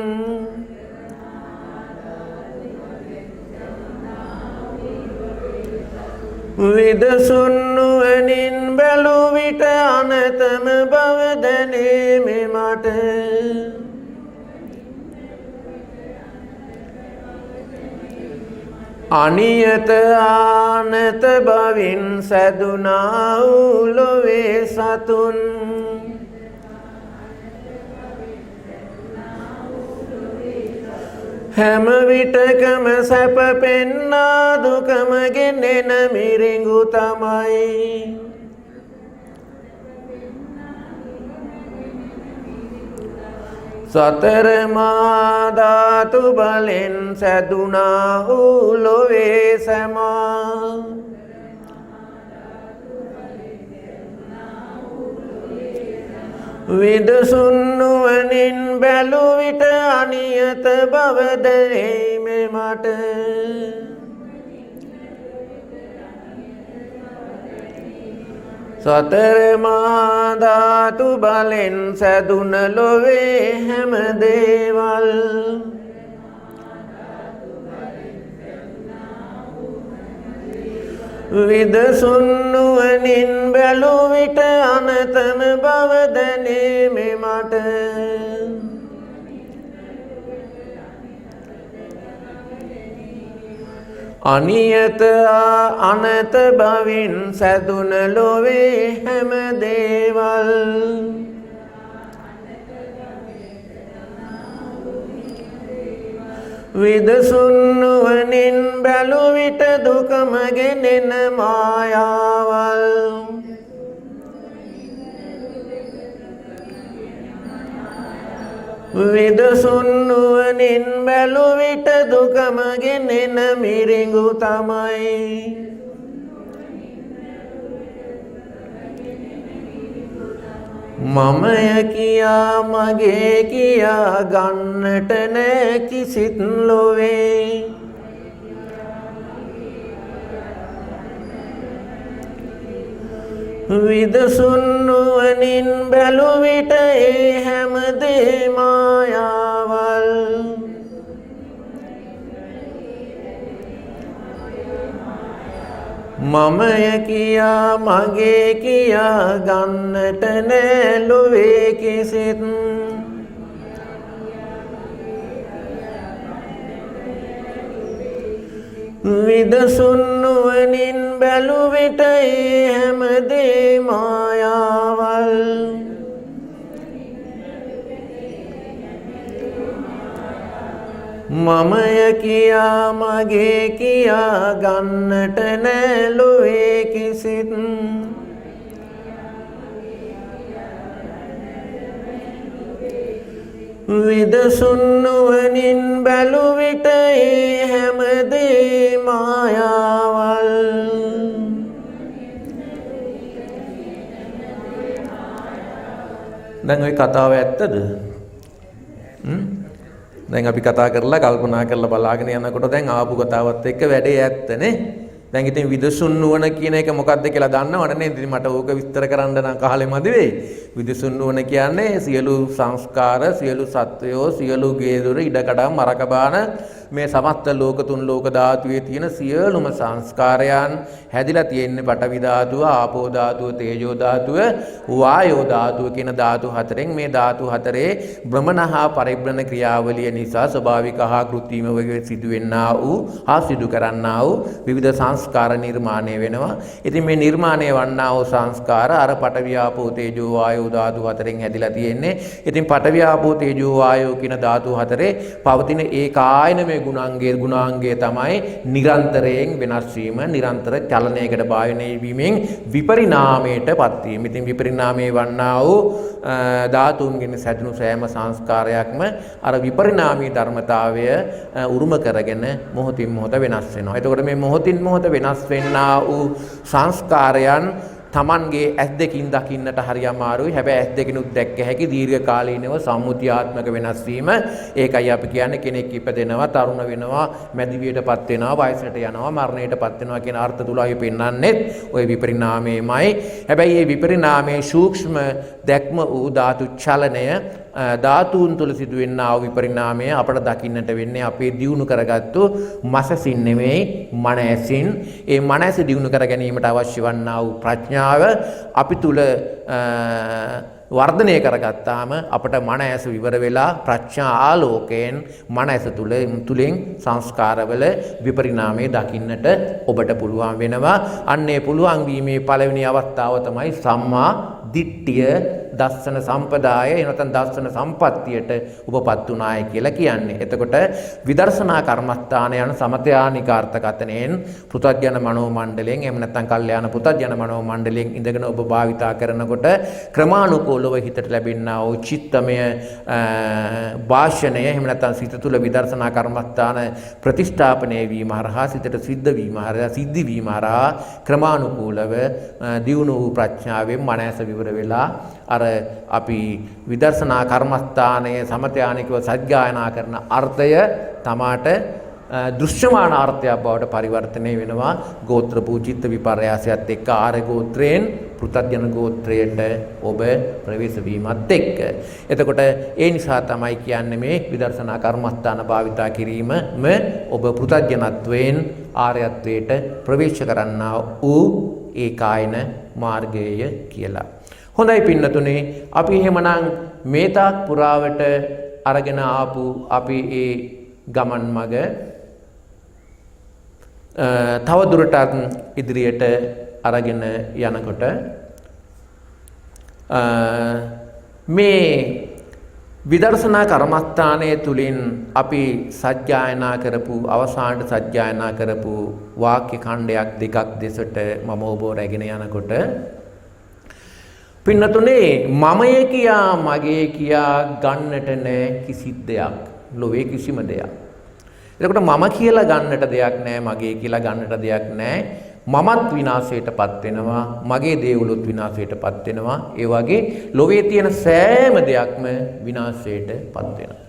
විදසුන් නුවණින් බැලු විට අනතම බව දැනේ මේ මට අනියත ආනත බවින් සැදුනා වූ ලොවේ සතුන් හැම විටකම සැප පෙන්නා දුකම ගෙනෙන මිරිඟු තමයි. සතර මා ධාතු බලෙන් සැදුනා වූ ලොවේ සමා විදසුන් නුවණින් බැලූ විට අනියත බව දැනේ මෙමට. සතර මා ධාතු බලෙන් සැදුන ලොවේ හැම දේවල් විදසුන් නුවණින් බැලූ විට අනතම බව දැනේ මෙමට. අනියත අනත බවින් සැදුන ලොවේ හැම දේවල් විදසුන් නුවණින් බැලූ විට දුකම ගෙනෙන මායාවල්. විදසුන් නුවණින් බැලූ විට දුකම ගෙනෙන මිරිඟු තමයි. මමය කියා මගේ කියා ගන්නට නෑ කිසිත් ලොවේ. විදසුන් නුවණින් බැලූ විට ඒ හැම දේ මායාවල්. මමය කියා මගේ කියා ගන්නට නෑ ලොවේ කිසිත්. විදසුන් නුවණින් බැලූ විට ඒ හැම දේ මායාවල්. මමය කියා මගේ කියා ගන්නට නෑ ලොවේ කිසිත්. විදසුන් නුවණින් බැලූ විට ඒ හැම දේ මායාවල්. දැන් ওই කතාව ඇත්තද? දැන් අපි කතා කරලා කල්පනා කරලා බලාගෙන යනකොට දැන් ආපු කතාවත් එක්ක වැඩේ ඇත්තනේ. දැන් ඉතින් විදසුන් නුවණ කියන එක මොකක්ද කියලා දන්නවද නේද? ඉතින් මට ඕක විස්තර කරන්න නම් කාලෙ මදි වෙයි. විදසුන් නුවණ කියන්නේ සියලු සංස්කාර, සියලු සත්වයෝ, සියලු ගේදොර, ඉඩකඩම්, මරකබාන මේ සමස්ත ලෝක තුන් ලෝක ධාතුවේ තියෙන සියලුම සංස්කාරයන් හැදිලා තියෙන්නේ පඨවි ධාතුව, ආපෝ ධාතුව, තේජෝ ධාතුව, වායෝ ධාතුව කියන ධාතු හතරෙන්. මේ ධාතු හතරේ භ්‍රමණහා පරිබ්‍රණ ක්‍රියාවලිය නිසා ස්වභාවික හා කෘත්‍රිම වගේ සිදුවෙන්නා වූ හා සිදු කරන්නා වූ විවිධ සංස්කාර නිර්මාණය වෙනවා. ඉතින් මේ නිර්මාණය වන්නා වූ සංස්කාර අර පඨවි ආපෝ තේජෝ වායෝ ධාතු හතරෙන් හැදිලා තියෙන්නේ. ඉතින් පඨවි ආපෝ තේජෝ වායෝ කියන ධාතු හතරේ පවතින ඒකායන මේ ගුණාංගය තමයි නිරන්තරයෙන් වෙනස් වීම, නිරන්තර චලනයකට භාවනය වීමෙන් විපරිණාමයටපත් වීම. ඉතින් විපරිණාමයේ වන්නා වූ ධාතුන්ගෙන් සැදුණු සෑම සංස්කාරයක්ම අර විපරිණාමී ධර්මතාවය උරුම කරගෙන මොහොතින් මොහොත වෙනස් වෙනවා. එතකොට මේ මොහොතින් මොහොත වෙනස් වෙන්නා වූ සංස්කාරයන් තමන්ගේ ඇස් දෙකින් දකින්නට හරි අමාරුයි. හැබැයි ඇස් දෙකිනුත් දැක්ක හැකි දීර්ඝ කාලීනව සම්මුතියාත්මක වෙනස් වීම. ඒකයි අපි කියන්නේ කෙනෙක් ඉපදෙනවා, තරුණ වෙනවා, මැදිවියටපත් වෙනවා, වයසට යනවා, මරණයටපත් වෙනවා කියන අර්ථ තුල අපි පෙන්වන්නේ ওই විපරිණාමයමයි. හැබැයි මේ විපරිණාමයේ සූක්ෂම දැක්ම වූ ධාතු චලනය, ධාතුන් තුල සිදුවෙනා වූ විපරිණාමය අපට දකින්නට වෙන්නේ අපේ දියුණු කරගත්තු මනසින් නෙමෙයි, මනසින්. ඒ මනස දියුණු කර ගැනීමට අවශ්‍ය වන්නා වූ ප්‍රඥාව අපි තුල වර්ධනය කරගත්තාම අපට මන ඇස විවර වෙලා ප්‍රඥා ආලෝකයෙන් මන ඇස තුලින් සංස්කාරවල විපරිණාමය දකින්නට ඔබට පුළුවන් වෙනවා. අන්නේ පුළුවන් වීමේ පළවෙනි අවස්ථාව තමයි සම්මා දිට්ඨිය දස්සන සම්පදාය එනතන් දස්සන සම්පත්තියට උපපත් උනායි කියලා කියන්නේ. එතකොට විදර්ශනා කර්මස්ථාන යන සමතයානික අර්ථකථනයෙන් පෘථග්ජන මනෝ මණ්ඩලයෙන් එහෙම නැත්නම් කල්යාණ පෘථග්ජන මනෝ මණ්ඩලයෙන් ඉඳගෙන ඔබ භාවිතා කරනකොට ක්‍රමානුකූලව හිතට ලැබෙනා වූ චිත්තමය වාශනය එහෙම නැත්නම් සිත තුළ විදර්ශනා කර්මස්ථාන ප්‍රතිස්ථාපනය වීම හරහා සිතට සිද්ධ වීම හරහා සිද්ධි වීම හරහා ක්‍රමානුකූලව දියුණු වූ ප්‍රඥාවෙන් මනස විවර වෙලා අර අපි විදර්ශනා කර්මස්ථානයේ සමතයානිකව සත්‍යයනා කරන අර්ථය තමාට දෘශ්‍යමාන අර්ථයක් බවට පරිවර්තනය වෙනවා. ගෝත්‍ර පූජිත විපර්යාසයත් එක්ක ආර්ය ගෝත්‍රයෙන් පෘථග්ජන ගෝත්‍රයට ඔබ ප්‍රවේශ වීමත් එක්ක. එතකොට ඒ නිසා තමයි කියන්නේ මේ විදර්ශනා කර්මස්ථාන භාවිතා කිරීමම ඔබ පෘථග්ජනත්වයෙන් ආර්යත්වයට ප්‍රවේශ කරන්නා වූ ඒකායන මාර්ගය කියලා. හොඳයි පින්නතුනේ, අපි එහෙමනම් මේ තාක් පුරාවට අරගෙන ආපු අපි ඒ ගමන් මග තව දුරටත් ඉදිරියට අරගෙන යනකොට මේ විදර්ශනා කර්මස්ථානයේ තුලින් අපි සත්‍යයනා කරපු අවසානට සත්‍යයනා කරපු වාක්‍ය ඛණ්ඩයක් දෙකක් දෙසට මම ඔබ රැගෙන යනකොට පින්නතුනේ මමය කියා මගේ කියා ගන්නට නෑ කිසි දෙයක් ලෝකේ කිසිම දෙයක්. එතකොට මම කියලා ගන්නට දෙයක් නෑ මගේ කියලා ගන්නට දෙයක් නෑ. මමත් විනාශයටපත් වෙනවා මගේ දේවලුත් විනාශයටපත් වෙනවා. ඒ වගේ ලෝකේ තියෙන සෑම දෙයක්ම විනාශයටපත් වෙනවා.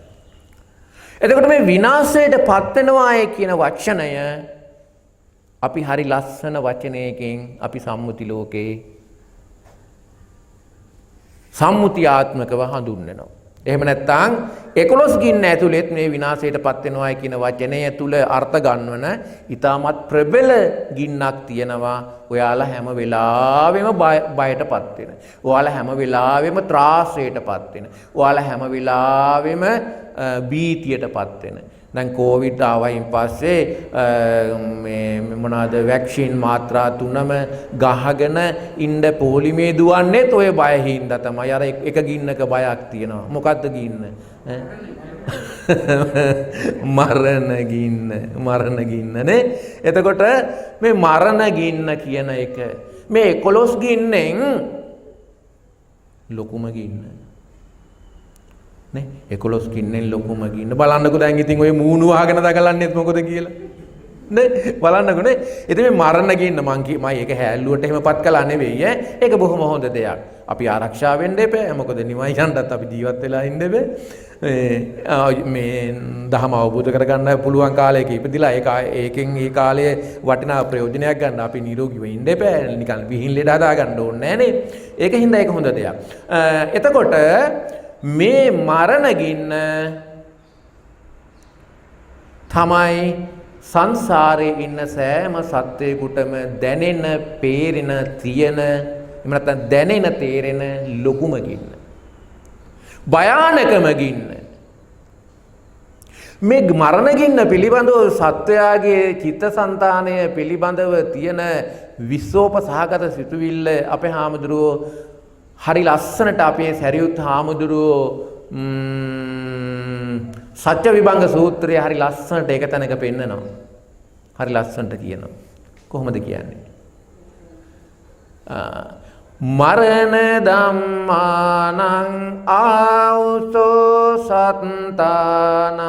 එතකොට මේ විනාශයටපත් වෙනවායි කියන වචනය අපි හරි ලස්සන වචනයකින් අපි සම්මුති ලෝකේ සම්මුතියාත්මකව හඳුන්වනවා. එහෙම නැත්නම් 11 ගින්න ඇතුළෙත් මේ විනාශයටපත් වෙනවායි කියන වචනය තුල අර්ථ ගන්නවන ඊටමත් ප්‍රබල ගින්නක් තියෙනවා. ඔයාලා හැම වෙලාවෙම බයටපත් වෙන. ඔයාලා හැම වෙලාවෙම ත්‍රාසයටපත් වෙන. ඔයාලා හැම වෙලාවෙම බීතියටපත් වෙන. දැන් කොවිඩ් ආවයින් පස්සේ මේ මොනවාද වැක්සින් මාත්‍රා 3ම ගහගෙන ඉන්න පොලිමේ දුවන්නේත් ඔය බය හින්දා තමයි. අර එක ගින්නක බයක් තියෙනවා. මොකද්ද ගින්න? මරණ ගින්න නේ. එතකොට මේ මරණ ගින්න කියන එක මේ 11 ගින්නෙන් ලොකුම ගින්න. නේ 11 ගින්නෙන් ලොකුම ගින්න. බලන්නකෝ දැන් ඉතින් ඔය මූණු වහගෙන දගලන්නේත් මොකද කියලා. නේ බලන්නකෝ නේ. ඉතින් මේ මරණ ගින්න මම ඒක හැල්ලුවට එහෙමපත් කළා නෙවෙයි ඈ. ඒක බොහොම හොඳ දෙයක්. අපි ආරක්ෂා වෙන්න එපා. මොකද නිවයි යන්නත් අපි ජීවත් වෙලා ඉන්න එපා. මේ දහම අවබෝධ කරගන්න පුළුවන් කාලයක ඉපදිලා ඒකෙන් ඒ කාලයේ වටිනා ප්‍රයෝජනයක් ගන්න අපි නිරෝගීව ඉන්න එපා. නිකන් විහිං ලෙඩ හදා ගන්න ඕනේ නෑනේ. ඒකින්ද ඒක හොඳ දෙයක්. එතකොට මේ මරණ ගින්න තමයි සංසාරේ ඉන්න සෑම සත්වයකටම දැනෙන, පේරෙන, තියෙන, එහෙම නැත්නම් දැනෙන, තේරෙන ලොකුම ගින්න. භයානකම ගින්න. මේ මරණ ගින්න පිළිබඳව සත්වයාගේ චිත්තසංතානය පිළිබඳව තියෙන විශ්වෝපසහගත සිතුවිල්ල අපේ හාමුදුරුවෝ හරි ලස්සනට අපේ සරියුත් හාමුදුරුවෝ සත්‍ය විභංග සූත්‍රය හරි ලස්සනට එක තැනක පෙන්නනවා. හරි ලස්සනට කියනවා. කොහොමද කියන්නේ? මරණ ධම්මානං ආවුසෝ සත්තානං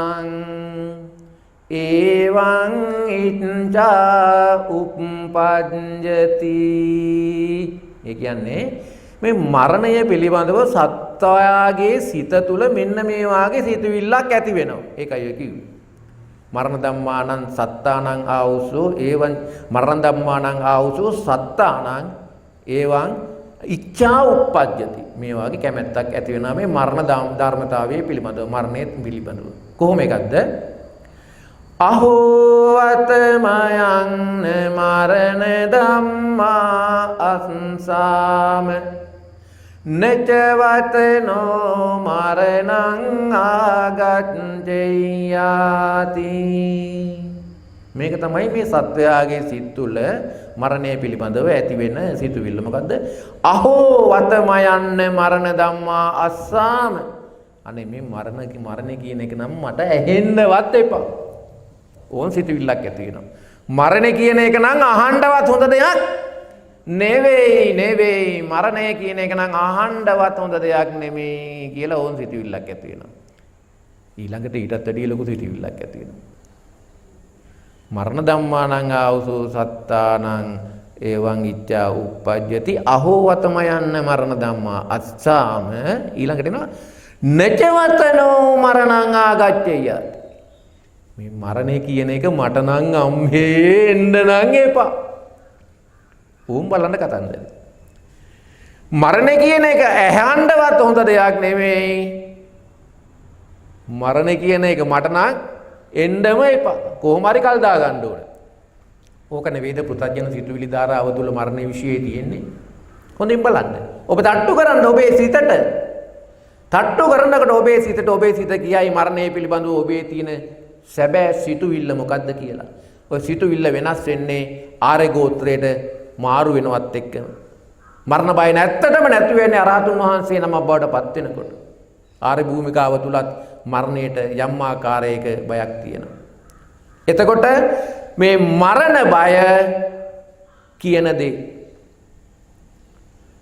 එවං ඉච්ඡා උප්පජ්ජති. ඒ කියන්නේ මේ මරණය පිළිබඳව සත්වයාගේ සිත තුළ මෙන්න මේ වාගේ සිතුවිල්ලක් ඇති වෙනවා. ඒකයි ඔය කිව්වේ. මරණ ධම්මානං සත්තානං ආවුසෝ එවං මරණ ධම්මානං ආවුසෝ සත්තානං එවං ඉච්ඡා උප්පජ්ජති. මේ වාගේ කැමැත්තක් ඇති වෙනවා මේ මරණ ධර්මතාවයේ පිළිබඳව, මරණය පිළිබඳව. කොහොම එකක්ද? අහෝ අතමයන් මරණ ධම්මා අස්සාම නචවතනෝ මරණං ආගච්ඡයාති. මේක තමයි මේ සත්වයාගේ සිත් තුළ මරණය පිළිබඳව ඇති වෙන සිතුවිල්ල. මොකද්ද? අහෝ වතමයන්න මරණ ධම්මා අස්සාම. අනේ මේ මරණ කියන එක නම් මට ඇහෙන්නවත් එපා. ඕන් සිතුවිල්ලක් ඇති වෙනවා. මරණ කියන එක නම් අහන්නවත් හොඳ දෙයක් නෙවෙයි. මරණය කියන එක නම් අහන්නවත් හොඳ දෙයක් නෙමෙයි කියලා ඕන් සිතුවිල්ලක් ඇති වෙනවා. ඊළඟට ඊටත් වැඩිය ලොකු සිතුවිල්ලක් ඇති වෙනවා. මරණ ධම්මානං ආවසෝ සත්තානං එවං ඉච්ඡා උප්පජ්ජති අහෝ වතමයන්න මරණ ධම්මා අස්සාම. ඊළඟට එනවා නචවතනෝ මරණං ආගච්ඡයාති. මේ මරණය කියන එක මට නම් අම්මේ එන්න නම් එපා. උන් බලන්න කතන්දර. මරණය කියන එක ඇහන්නවත් හොඳ දෙයක් නෙමෙයි. මරණය කියන එක මට නම් එන්නම එපා. කොහොම හරි කල් දා ගන්න ඕන. ඕක නෙවෙයිද පෘථග්ජන සිතුවිලි ධාරාව තුළ මරණය විශ්ේ තියෙන්නේ. හොඳින් බලන්න. ඔබ තට්ටු කරන්න ඔබේ සිතට. තට්ටු කරනකොට ඔබේ සිතට ඔබේ සිත කියයි මරණය පිළිබඳව ඔබේ තියෙන සැබෑ සිතුවිල්ල මොකද්ද කියලා. ඔය සිතුවිල්ල වෙනස් වෙන්නේ ආර්ය ගෝත්‍රයට මාරු වෙනවත් එක්කම. මරණ බය නැත්තටම නැති වෙන්නේ අරහතුන් වහන්සේ නමක් බවට පත් වෙනකොට. ආර්ය භූමිකාව තුලත් මරණයට යම් ආකාරයක බයක් තියෙනවා. එතකොට මේ මරණ බය කියන දේ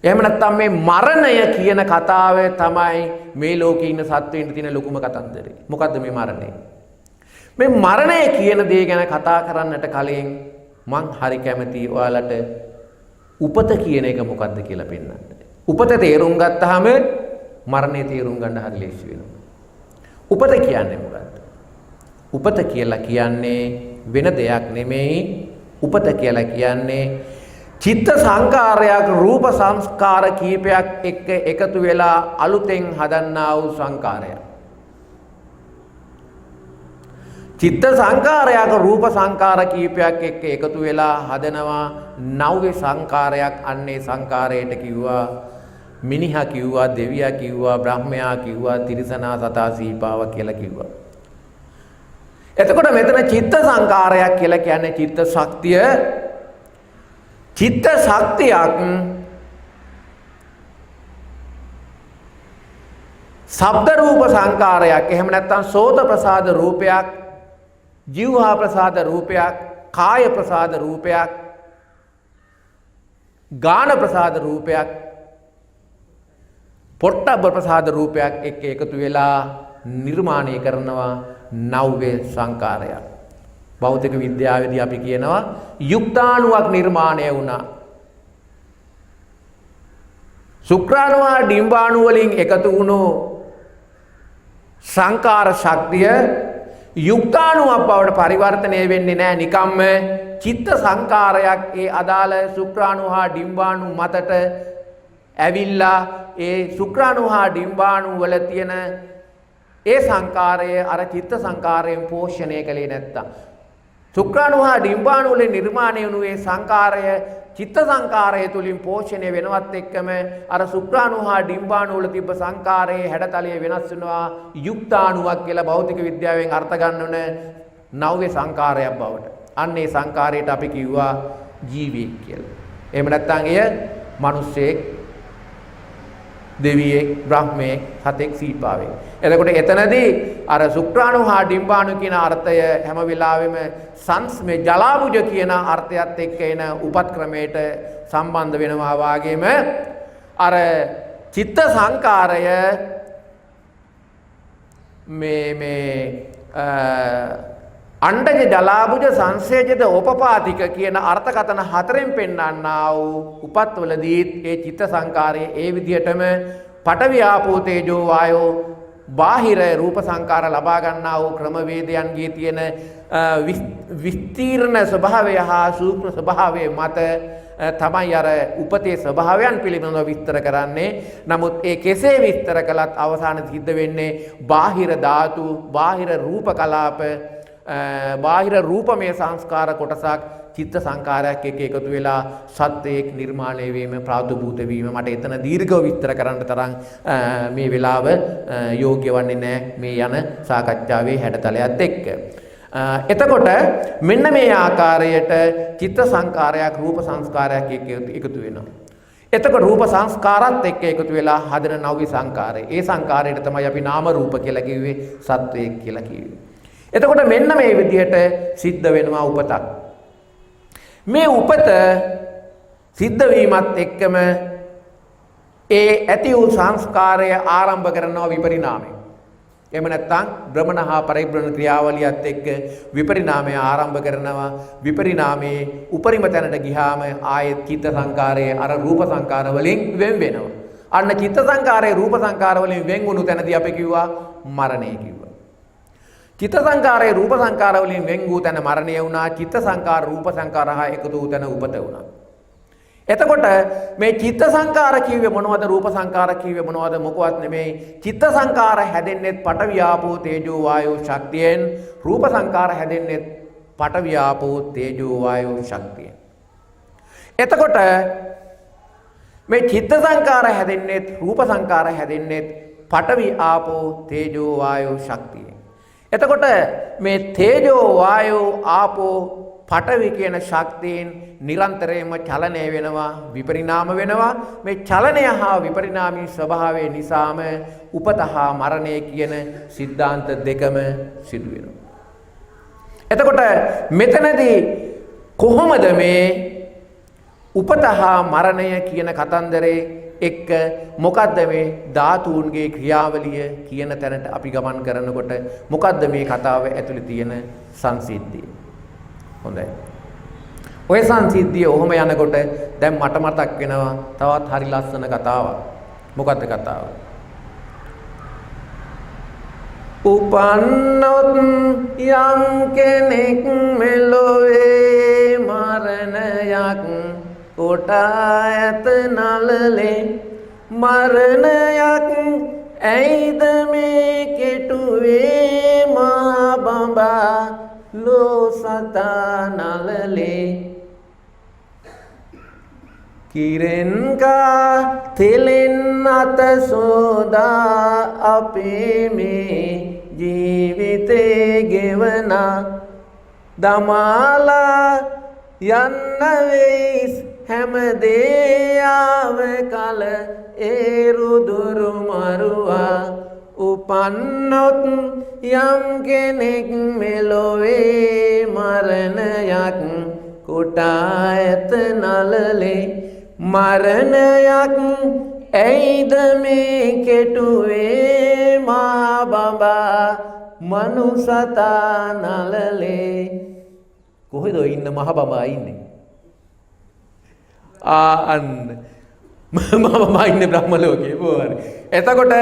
එහෙම නැත්නම් මේ මරණය කියන කතාව තමයි මේ ලෝකේ ඉන්න සත්වෙින්න තියෙන ලොකුම කතන්දරේ. මොකද්ද මේ මරණය? මේ මරණය කියන දේ ගැන කතා කරන්නට කලින් මං හරි කැමතියි ඔයාලට උපත කියන එක මොකද්ද කියලා පෙන්නන්න. උපත තේරුම් ගත්තාම මරණය තේරුම් ගන්න හරි ලේසි වෙනවා. උපත කියන්නේ මොකද්ද? උපත කියලා කියන්නේ වෙන දෙයක් නෙමෙයි. උපත කියලා කියන්නේ චිත්ත සංකාරයක් රූප සංස්කාර කීපයක් එක්ක එකතු වෙලා අලුතෙන් හදන්නා වූ සංකාරයක්. චිත්ත සංකාරයක රූප සංකාර කීපයක් එක්ක එකතු වෙලා හදනවා නව්‍ය සංකාරයක්. අන්නේ සංකාරයට කිව්වා මිනිහා කිව්වා, දෙවියා කිව්වා, බ්‍රහ්මයා කිව්වා, තිරිසනා සතා සීපාව කියලා කිව්වා. එතකොට මෙතන චිත්ත සංකාරයක් කියලා කියන්නේ චිත්ත ශක්තිය. චිත්ත ශක්තියක් ශබ්ද රූප සංකාරයක්, එහෙම නැත්නම් සෝත ප්‍රසාද රූපයක්, ජීවහා ප්‍රසාද රූපයක්, කාය ප්‍රසාද රූපයක්, ගාන ප්‍රසාද රූපයක්, පොට්ටබ්බ ප්‍රසාද රූපයක් එක්ක එකතු වෙලා නිර්මාණය කරනවා නව්‍ය සංකාරයක්. භෞතික විද්‍යාවේදී අපි කියනවා යුක්තාණුවක් නිර්මාණය වුණා. ශුක්‍රාණුවා ඩිම්බාණු වලින් එකතු වුණු සංකාර ශක්තිය යුක්තාණුවක් බවට පරිවර්තනය වෙන්නේ නැහැ නිකම්ම. චිත්ත සංකාරයක් ඒ අදාළ ශුක්‍රාණු හා ඩිම්බාණු මතට ඇවිල්ලා ඒ ශුක්‍රාණු හා ඩිම්බාණු වල තියෙන ඒ සංකාරය අර චිත්ත සංකාරයෙන් පෝෂණය කළේ නැත්තම්, ශුක්‍රාණු හා ඩිම්බාණු වලින් නිර්මාණය වුණු ඒ සංකාරය චිත්ත සංකාරය තුලින් පෝෂණය වෙනවත් එක්කම අර ශුක්‍රාණු හා ඩිම්බාණු වල තිබ්බ සංකාරයේ හැඩතලය වෙනස් වෙනවා යුක්තාණුවක් කියලා භෞතික විද්‍යාවෙන් අර්ථ ගන්නවන නව්‍ය සංකාරයක් බවට. අන්නේ සංකාරයට අපි කිව්වා ජීවියෙක් කියලා. එහෙම නැත්නම් එය මිනිස්සෙක්, දෙවියෙක්, බ්‍රහ්මයෙක්, සතෙක්, සීපාවෙක්. එතකොට එතනදී අර ශුක්‍රාණු හා ඩිම්බාණු කියන අර්ථය හැම වෙලාවෙම මේ ජලාබුජ කියන අර්ථයත් එක්ක එන උපක්‍රමයට සම්බන්ධ වෙනවා. වාගේම අර චිත්ත සංකාරය මේ අණ්ඩජ ජලාබුජ සංසේජිත උපපාතික කියන අර්ථකථන හතරෙන් පෙන්වන්නා වූ උපත්වලදී ඒ චිත්ත සංකාරයේ ඒ විදිහටම පඨවි ආපෝ තේජෝ වායෝ බාහිර රූප සංකාර ලබා ගන්නා වූ ක්‍රමවේදයන්ගේ තියෙන විස්තීර්ණ ස්වභාවය හා සූක්ෂම ස්වභාවය මත තමයි අර උපතේ ස්වභාවයන් පිළිබඳව විස්තර කරන්නේ. නමුත් ඒ කෙසේ විස්තර කළත් අවසානයේ සිද්ධ වෙන්නේ බාහිර ධාතු, බාහිර රූප කලාප, බාහිර රූපමය සංස්කාර කොටසක් චිත්ත සංකාරයක් එක්ක එකතු වෙලා සත්‍යයක් නිර්මාණය වීම ප්‍රාදුභූත වීම මට එතන දීර්ඝව විස්තර කරන්න තරම් මේ වෙලාව යෝග්‍ය වන්නේ නැහැ මේ යන සාකච්ඡාවේ හැඩතලයත් එක්ක. එතකොට මෙන්න මේ ආකාරයට චිත්ත සංකාරයක් රූප සංස්කාරයක් එක්ක එකතු වෙනවා. එතකොට රූප සංස්කාරات එක්ක එකතු වෙලා හදන නව්‍ය සංකාරය. ඒ සංකාරයට තමයි අපි නාම රූප කියලා කිව්වේ සත්වයක් කියලා කිව්වේ. එතකොට මෙන්න මේ විදිහට සිද්ධ වෙනවා උපතක්. මේ උපත සිද්ධ වීමත් එක්කම ඒ ඇති වූ සංස්කාරය ආරම්භ කරනවා විපරිණාමය. එහෙම නැත්නම් භ්‍රමණ හා පරිභ්‍රමණ ක්‍රියාවලියත් එක්ක විපරිණාමය ආරම්භ කරනවා. විපරිණාමයේ උපරිම තැනට ගියාම ආයෙත් චිත්ත සංකාරයේ අර රූප සංකාර වලින් වෙන් වෙනවා. අන්න චිත්ත සංකාරයේ රූප සංකාර වලින් වෙන් වුණු තැනදී අපි කිව්වා මරණය කිව්වා. චිත්ත සංකාරයේ රූප සංකාර වලින් වෙන් වූ තැන මරණය වුණා. චිත්ත සංකාර රූප සංකාර හා එකතු වූ තැන උපත වුණා. එතකොට මේ චිත්ත සංකාර කිව්වේ මොනවද රූප සංකාර කිව්වේ මොනවද මොකවත් නෙමෙයි. චිත්ත සංකාර හැදෙන්නේ පඨවි ආපෝ තේජෝ වායෝ ශක්තියෙන්. රූප සංකාර හැදෙන්නේ පඨවි ආපෝ තේජෝ වායෝ ශක්තියෙන්. එතකොට මේ චිත්ත සංකාර හැදෙන්නේ රූප සංකාර හැදෙන්නේ පඨවි ආපෝ තේජෝ වායෝ ශක්තියෙන්. එතකොට මේ තේජෝ වායෝ ආපෝ පඨවි කියන ශක්තියින් නිරන්තරයෙන්ම චලනය වෙනවා විපරිණාම වෙනවා. මේ චලනය හා විපරිණාමී ස්වභාවය නිසාම උපත හා මරණය කියන સિદ્ધාන්ත දෙකම සිදු වෙනවා. එතකොට මෙතනදී කොහොමද මේ උපත හා මරණය කියන කතන්දරේ එක්ක මොකද්ද මේ ධාතුන්ගේ ක්‍රියාවලිය කියන තැනට අපි ගමන් කරනකොට මොකද්ද මේ කතාව ඇතුලේ තියෙන සංසිද්ධිය? හොඳයි. ඔය සංසිද්ධිය ඔහොම යනකොට දැන් මට මතක් වෙනවා තවත් හරි ලස්සන කතාවක්. මොකද්ද කතාව? උපන්නොත් යම් කෙනෙක් මෙලොවේ මරණයක් කොට ඇත නලලේ මරණයක් ඇයිද මේ කෙටුවේ මා බඹා ලෝ සතා නලලේ කිරෙන් කා තෙලෙන් අත සෝදා අපේ මේ ජීවිතේ ගෙවනා දමාලා යන්න වෙයිස් හැමදේ ආව කල ඒ රුදුරු මරුවා උපන්නොත් යම් කෙනෙක් මෙලොවේ මරණයක් කොටා ඇත නලලේ මරණයක් ඇයිද මේ කෙටුවේ මා බඹා මනුසතා නලලේ. කොහෙද ඉන්න මහ බඹා ඉන්නේ? අන්න මම ඉන්නේ බ්‍රහ්ම ලෝකේ බෝවරි. එතකොට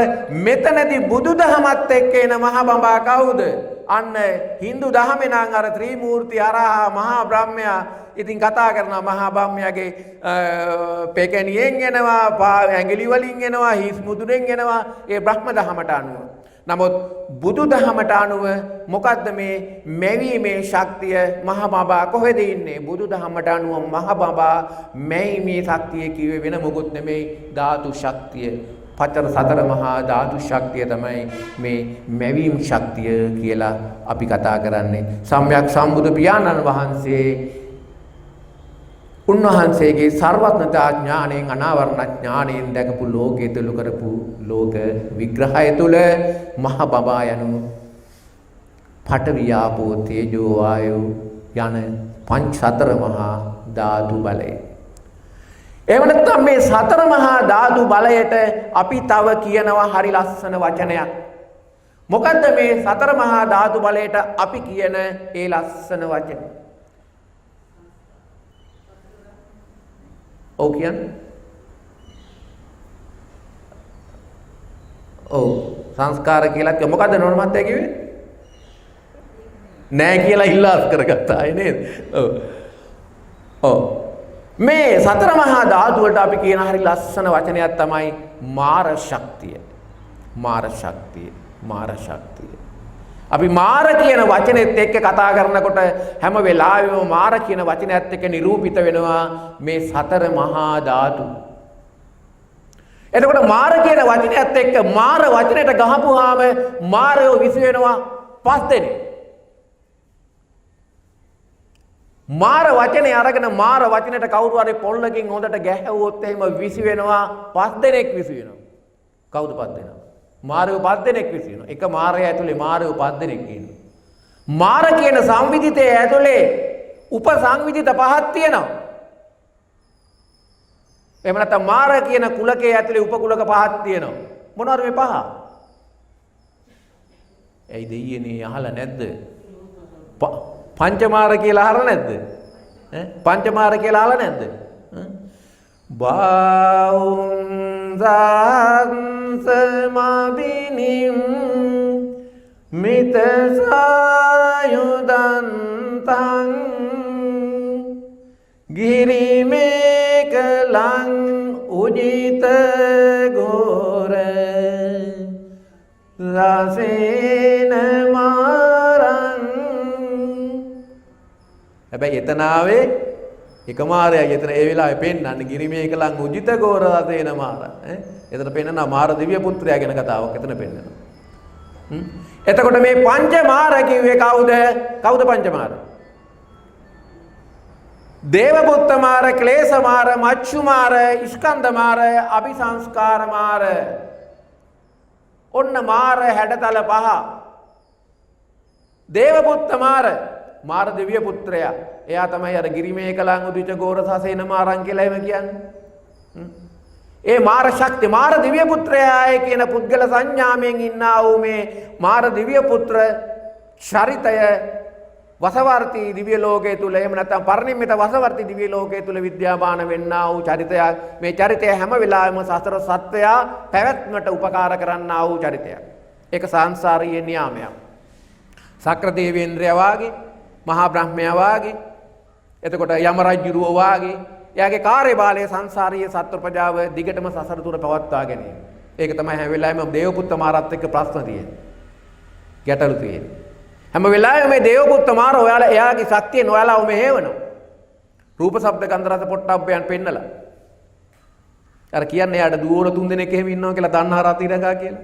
මෙතනදී බුදුදහමත් එක්ක එන මහ බඹා කවුද? අන්න Hindu දහමේ නම් අර ත්‍රිමූර්ති අරහා මහා බ්‍රහ්මයා ඉතින් කතා කරනවා මහා බ්‍රහ්මයාගේ පෙකණියෙන් එනවා ඇඟිලි වලින් එනවා හිස් මුදුනෙන් එනවා ඒ බ්‍රහ්ම දහමට අනුව. නමුත් බුදු දහමට අනුව මොකද්ද මේ මැවීමේ ශක්තිය මහ බඹා කොහෙද ඉන්නේ? බුදු දහමට අනුව මහ බඹා මැවීමේ ශක්තිය කිව්වේ වෙන මොකුත් නෙමෙයි ධාතු ශක්තිය. පතර සතර මහා ධාතු ශක්තිය තමයි මේ මැවීම් ශක්තිය කියලා අපි කතා කරන්නේ. සම්්‍යක් සම්බුදු පියාණන් වහන්සේ උන්වහන්සේගේ සර්වඥතා ඥාණයෙන් අනාවරණ ඥාණයෙන් දැකපු ලෝකයේ තුල කරපු ලෝක විග්‍රහය තුල මහ බඹා යනු පඨවි ආපෝ තේජෝ වායෝ යන පංච සතර මහා ධාතු බලය. එහෙම නැත්නම් මේ සතර මහා ධාතු බලයට අපි තව කියනවා හරි ලස්සන වචනයක්. මොකද්ද මේ සතර මහා ධාතු බලයට අපි කියන ඒ ලස්සන වචනේ? ඔව් කියන්නේ? ඔව් සංස්කාර කියලා කිව්ව මොකද්ද නෝන මහත්තයා කිව්වේ? නෑ කියලා ඉල්ලාස් කරගත්තා අය නේද? ඔව්. ඔව්. මේ සතර මහා ධාතු වලට අපි කියන හරි ලස්සන වචනයක් තමයි මාර ශක්තිය. මාර ශක්තිය. මාර ශක්තිය. අපි මාර කියන වචනේත් එක්ක කතා කරනකොට හැම වෙලාවෙම මාර කියන වචනයත් එක්ක නිරූපිත වෙනවා මේ සතර මහා ධාතු. එතකොට මාර කියන වචනයත් එක්ක මාර වචනයට ගහපුවාම මාරයෝ විස වෙනවා 5 දෙනෙක්. මාර වචනේ අරගෙන මාර වචනයට කවුරු හරි පොල්ලකින් හොඳට ගැහැවුවොත් එහෙම විසි වෙනවා 5 දෙනෙක් විසි වෙනවා. කවුද 5 දෙනා? මාරයෝ 5 දෙනෙක් විසි වෙනවා. එක මාරය ඇතුලේ මාරයෝ 5 දෙනෙක් ඉන්නවා. මාර කියන සංවිධිතයේ ඇතුලේ උපසංවිධිත 5ක් තියෙනවා. එහෙම නැත්නම් මාර කියන කුලකයේ ඇතුලේ උපකුලක 5ක් තියෙනවා. මොනවාද මේ 5? ඇයි දෙයියනේ අහලා නැද්ද? පංචමාර කියලා අහලා නැද්ද? පංචමාර කියලා අහලා නැද්ද? බාඋං සමබිනිම් මිත සායුදන්තං ගිරිමේකලං උජිත ගෝර රසේන මාරං. හැබැයි එතන ආවේ එක මාරයයි. එතන ඒ වෙලාවේ පෙන්නන්නේ ගිරිමේකලං උජිත ගෝර රසේන මාරං. එතන පෙන්නනවා මාර දිව්‍ය පුත්‍රයා ගැන කතාවක් එතන පෙන්නනවා. එතකොට මේ පංච මාර කිව්වේ කවුද? කවුද පංච මාර? දේවපුත්ත මාර, ක්ලේශ මාර, මච්චු මාර, ස්කන්ධ මාර, අபிසංස්කාර මාර. ඔන්න මාර හැඩතල 5. දේවපුත්ත මාර මාර දිව්‍ය පුත්‍රයා. එයා තමයි අර ගිරිමේකලං උදිත ගෝර සසේන මාරං කියලා එහෙම කියන්නේ. ඒ මාර ශක්තිය මාර දිව්‍ය පුත්‍රයාය කියන පුද්ගල සංඥාමයෙන් ඉන්නා වූ මේ මාර දිව්‍ය පුත්‍ර චරිතය වසවර්ති දිව්‍ය ලෝකයේ තුල එහෙම නැත්නම් පරිනිම්මිත වසවර්ති දිව්‍ය ලෝකයේ තුල විද්‍යාමාන වෙන්නා වූ චරිතයක්. මේ චරිතය හැම වෙලාවෙම සතර සත්වයා පැවැත්මට උපකාර කරන්නා වූ චරිතයක්. ඒක සංසාරීය නියාමයක්. සක්‍ර දේවේන්ද්‍රයා වාගේ, මහා බ්‍රහ්මයා වාගේ, එතකොට යම රජුරුව වාගේ එයාගේ කාර්යබාලය සංසාරීය සත්ව ප්‍රජාව දිගටම සසර තුර පවත්වා ගැනීම. ඒක තමයි හැම වෙලාවෙම දේවපුත්ත මාරත් එක්ක ප්‍රශ්න තියෙන්නේ. ගැටලු තියෙන්නේ. හැම වෙලාවෙම මේ දේවපුත්ත මාර ඔයාලා එයාගේ ශක්තියෙන් ඔයාලාව මෙහෙවනවා. රූප ශබ්ද ගන්ධ රස පොට්ටබ්බයන් පෙන්නලා. අර කියන්නේ එයාට දුවන 3 දෙනෙක් එහෙම ඉන්නවා කියලා තණ්හා රති රඟා කියලා.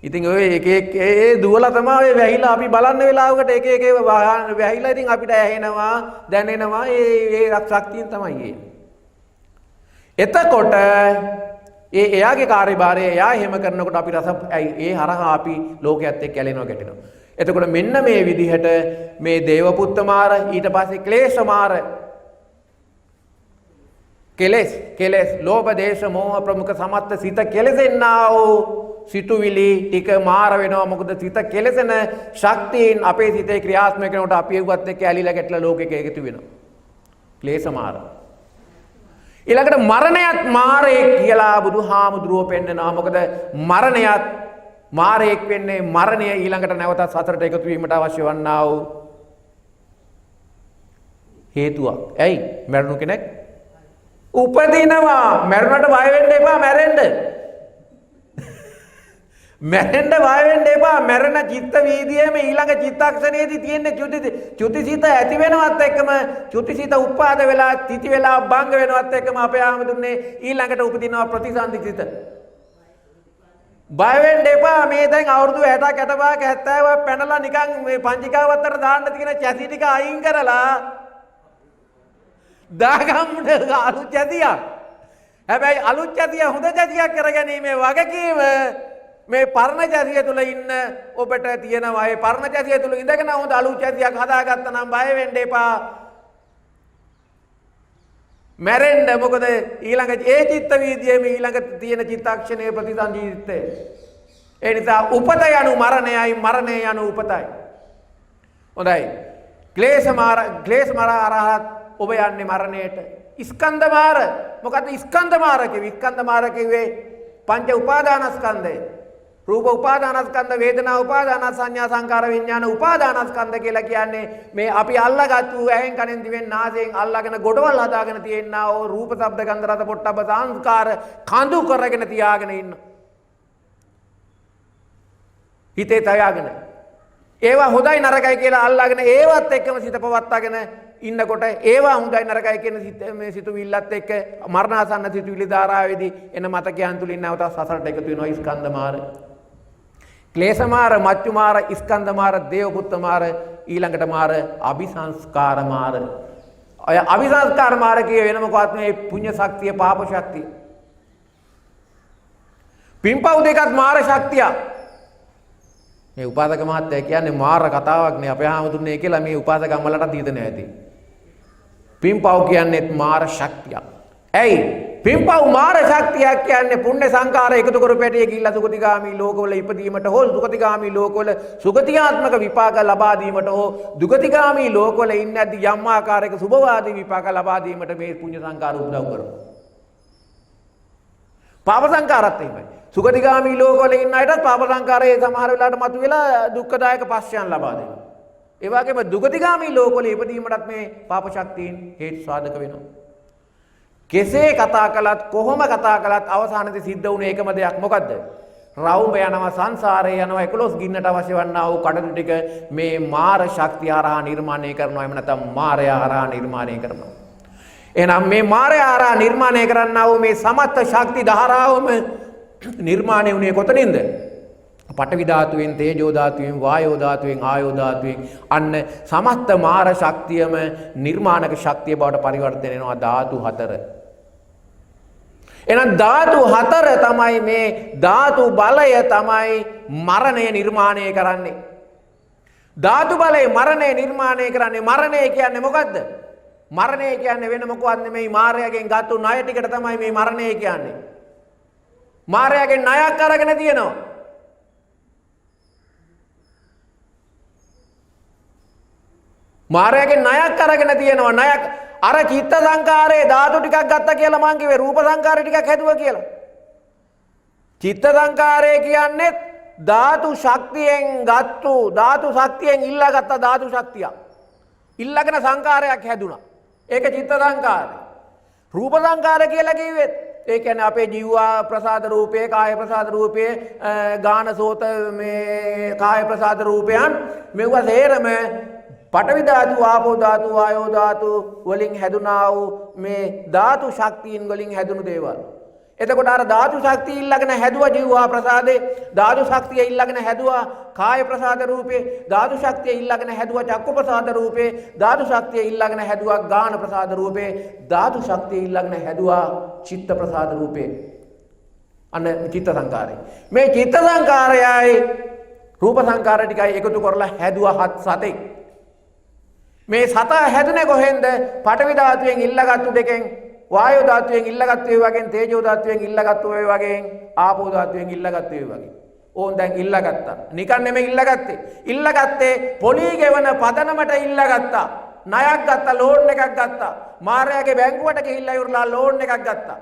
ඉතින් ඔය එක එක ඒ දුවලා තමයි ඔය වැහිලා අපි බලන්න වෙලාවකට එක එක වැහිලා ඉතින් අපිට ඇහෙනවා දැනෙනවා ඒ ශක්තියෙන් තමයි එන්නේ. එතකොට එයාගේ කාර්යභාරය එයා එහෙම කරනකොට අපි රස ඒ හරහා අපි ලෝකයේත් එක්ක ඇලෙනවා ගැටෙනවා. එතකොට මෙන්න මේ විදිහට මේ දේවපුත්ත මාර ඊට පස්සේ ක්ලේශ මාර කෙලෙස් ලෝභ දේශ මොහ ප්‍රමුඛ සමත්ත සිත කෙලෙසෙන්නා වූ සිතුවිලි ටික මාර වෙනවා. මොකද සිත කෙලෙසෙන ශක්තියින් අපේ සිතේ ක්‍රියාත්මක වෙනකොට අපි ඒවත් එක්ක ඇලිලා ගැටලා ලෝකෙක එකතු වෙනවා. ක්ලේශ මාර. ඊළඟට මරණයත් මාරයෙක් කියලා බුදුහාමුදුරුවෝ පෙන්නනවා. මොකද මරණයත් මාරයෙක් වෙන්නේ මරණය ඊළඟට නැවතත් සතරට එකතු වීමට අවශ්‍ය වන්නා වූ හේතුවක්. ඇයි? මරණු කෙනෙක් උපදිනවා. මරණයට බය වෙන්න එපා. මැරෙන්න බය වෙන්න එපා. මැරෙන චිත්ත වීදියේම ඊළඟ චිත්තක්ෂණයේදී තියෙන චුතිසිත ඇති වෙනවත් එක්කම චුතිසිත උපාද වෙලා තිති වෙලා භංග වෙනවත් එක්කම අපේ ආමතුන්නේ ඊළඟට උපදිනවා ප්‍රතිසන්දි සිත. බය වෙන්න එපා. මේ දැන් අවුරුදු 60ක් 65ක් 70ක් පැනලා නිකන් මේ පංචිකාවත්තර දාන්න තියෙන චැසි ටික අයින් කරලා දාගම්මට අලුත් චැසියක්. හැබැයි අලුත් චැසිය හොඳ චැසියක් කරගැනීමේ වගකීම මේ පරණ චැසිය තුල ඉන්න ඔබට තියෙනවා. ඒ පරණ චැසිය තුල ඉඳගෙන හොඳ අලුත් චැසියක් හදාගත්තා නම් බය වෙන්න එපා. මැරෙන්න. මොකද ඊළඟ ඒ චිත්ත වීදියේම ඊළඟ තියෙන චිත්තක්ෂණයේ ප්‍රතිසංජීවිතය. ඒ නිසා උපත යනු මරණයයි, මරණය යනු උපතයි. හොඳයි. ක්ලේශ මාර අරහත් ඔබ යන්නේ මරණයට. ස්කන්ධ මාර. මොකද ස්කන්ධ මාර කිව්වේ? ස්කන්ධ මාර කිව්වේ පංච උපාදානස්කන්ධය. රූප උපාදානස්කන්ධ, වේදනා උපාදාන, සංඥා සංකාර විඥාන උපාදානස්කන්ධ කියලා කියන්නේ මේ අපි අල්ලාගත්තු ඇහෙන් කනෙන් දිවෙන් නාසයෙන් අල්ලාගෙන ගොඩවල් හදාගෙන තියෙනා ඕ රූප ශබ්ද ගන්ධ රස පොට්ටබ්බ සංස්කාර කඳු කරගෙන තියාගෙන ඉන්න. හිතේ තයාගෙන. ඒවා හොඳයි නරකයි කියලා අල්ලාගෙන ඒවත් එක්කම සිත පවත්වාගෙන ඉන්නකොට ඒවා හොඳයි නරකයි කියන මේ සිතුවිල්ලත් එක්ක මරණාසන්න සිතුවිලි ධාරාවේදී එන මතකයන් තුලින් නැවත සසරට එකතු වෙනවා ස්කන්ධ මාර, ක්ලේශ මාර, මච්චු මාර, ස්කන්ධ මාර, දේවපුත්ත මාර, ඊළඟට මාර අபிසංස්කාර මාර. අය අபிසංස්කාර මාර කිය වෙන මොකවත් මේ පුණ්‍ය ශක්තිය පාප ශක්තිය. පින්පව් දෙකත් මාර ශක්තිය. මේ උපාසක මහත්තයා කියන්නේ මාර කතාවක් නේ අපේ ආමතුන්නේ කියලා මේ උපාසක අම්මලට දීතන ඇති. පින්පව් කියන්නේත් මාර ශක්තියක්. ඇයි? පින්පව් මාර ශක්තියක් කියන්නේ පුණ්‍ය සංකාර එකතු කරු පැටිය ගිහිල්ලා සුගතිගාමි ලෝකවල ඉපදීමට හෝ සුගතිගාමි ලෝකවල සුගතියාත්මක විපාක ලබා දීමට හෝ දුගතිගාමි ලෝකවල ඉන්නේ නැති යම් ආකාරයක සුභවාදී විපාක ලබා දීමට මේ පුණ්‍ය සංකාර උදව් කරනවා. පාප සංකාරත් එහෙමයි. සුගතිගාමි ලෝකවල ඉන්න අයටත් පාප සංකාරයේ සමහර වෙලාවට මතුවෙලා දුක්ඛදායක පස්යන් ලබා දෙනවා. ඒ වගේම දුගතිගාමි ලෝකවල ඉපදීමටත් මේ පාප ශක්තියින් හේතු සාධක වෙනවා. කෙසේ කතා කළත් කොහොම කතා කළත් අවසානයේදී සිද්ධ වුණේ එකම දෙයක්. මොකද්ද? රවුම යනවා සංසාරේ යනවා 11 ගින්නට අවශ්‍ය වන්නා වූ කඩළු ටික මේ මාර ශක්තිය හරහා නිර්මාණය කරනවා. එහෙම නැත්නම් මායя හරහා නිර්මාණය කරනවා. එහෙනම් මේ මායя හරහා නිර්මාණය කරන්නා වූ මේ සමත්ත ශක්ති ධාරාවම නිර්මාණය වුණේ කොතනින්ද? පඨවි ධාතුවෙන්, තේජෝ ධාතුවෙන්, වායෝ ධාතුවෙන්, ආයෝ ධාතුවෙන්. අන්න සමත්ත මාර ශක්තියම නිර්මාණක ශක්තිය බවට පරිවර්තනය වෙනවා ධාතු 4. එහෙනම් ධාතු 4 තමයි මේ ධාතු බලය තමයි මරණය නිර්මාණය කරන්නේ. ධාතු බලය මරණය නිර්මාණය කරන්නේ. මරණය කියන්නේ මොකද්ද? මරණය කියන්නේ වෙන මොකවත් නෙමෙයි මායාවෙන් ගත්තු ණය ටිකට තමයි මේ මරණය කියන්නේ. මායාවෙන් ණයක් අරගෙන තියෙනවා. මායාවෙන් ණයක් අරගෙන තියෙනවා. ණයක් අර චිත්ත සංකාරයේ ධාතු ටිකක් ගත්තා කියලා මං කිව්වේ රූප සංකාරය ටිකක් හැදුවා කියලා. චිත්ත සංකාරය කියන්නේ ධාතු ශක්තියෙන් ගත්තු ධාතු ශක්තියෙන් ඉල්ලාගත්ත ධාතු ශක්තිය. ඉල්ලගෙන සංකාරයක් හැදුනා. ඒක චිත්ත සංකාරය. රූප සංකාරය කියලා කිව්වෙත් ඒ කියන්නේ අපේ ජීවා ප්‍රසාද රූපේ, කාය ප්‍රසාද රූපේ, ගාන සෝත මේ කාය ප්‍රසාද රූපයන් මෙවුවා සේරම පඨවි ධාතු, ආපෝ ධාතු, වායෝ ධාතු වලින් හැදුනා වූ මේ ධාතු ශක්තියින් වලින් හැදුණු දේවල්. එතකොට අර ධාතු ශක්තිය ඉල්ලගෙන හැදුවා ජීවා ප්‍රසාදේ, ධාතු ශක්තිය ඉල්ලගෙන හැදුවා කාය ප්‍රසාද රූපේ, ධාතු ශක්තිය ඉල්ලගෙන හැදුවා චක්කු ප්‍රසාද රූපේ, ධාතු ශක්තිය ඉල්ලගෙන හැදුවා ගාන ප්‍රසාද රූපේ, ධාතු ශක්තිය ඉල්ලගෙන හැදුවා චිත්ත ප්‍රසාද රූපේ. අන්න චිත්ත සංකාරය. මේ චිත්ත සංකාරයයි රූප සංකාරය ටිකයි එකතු කරලා හැදුවා සතෙක්. මේ සත හැදුනේ කොහෙන්ද? පඨවි ධාතුවෙන් ඉල්ලගත්තු දෙකෙන්, වායෝ ධාතුවෙන් ඉල්ලගත්තු ඒ වගේ, තේජෝ ධාතුවෙන් ඉල්ලගත්තු ඒ වගේ, ආපෝ ධාතුවෙන් ඉල්ලගත්තු ඒ වගේ. ඕන් දැන් ඉල්ලගත්තා. නිකන් නෙමෙයි ඉල්ලගත්තේ. ඉල්ලගත්තේ පොලී ගෙවන පදනමට ඉල්ලගත්තා. ණයක් ගත්තා, ලෝන් එකක් ගත්තා. මාර්යාගේ බැංකුවට ගිහිල්ලා ඉවරලා ලෝන් එකක් ගත්තා.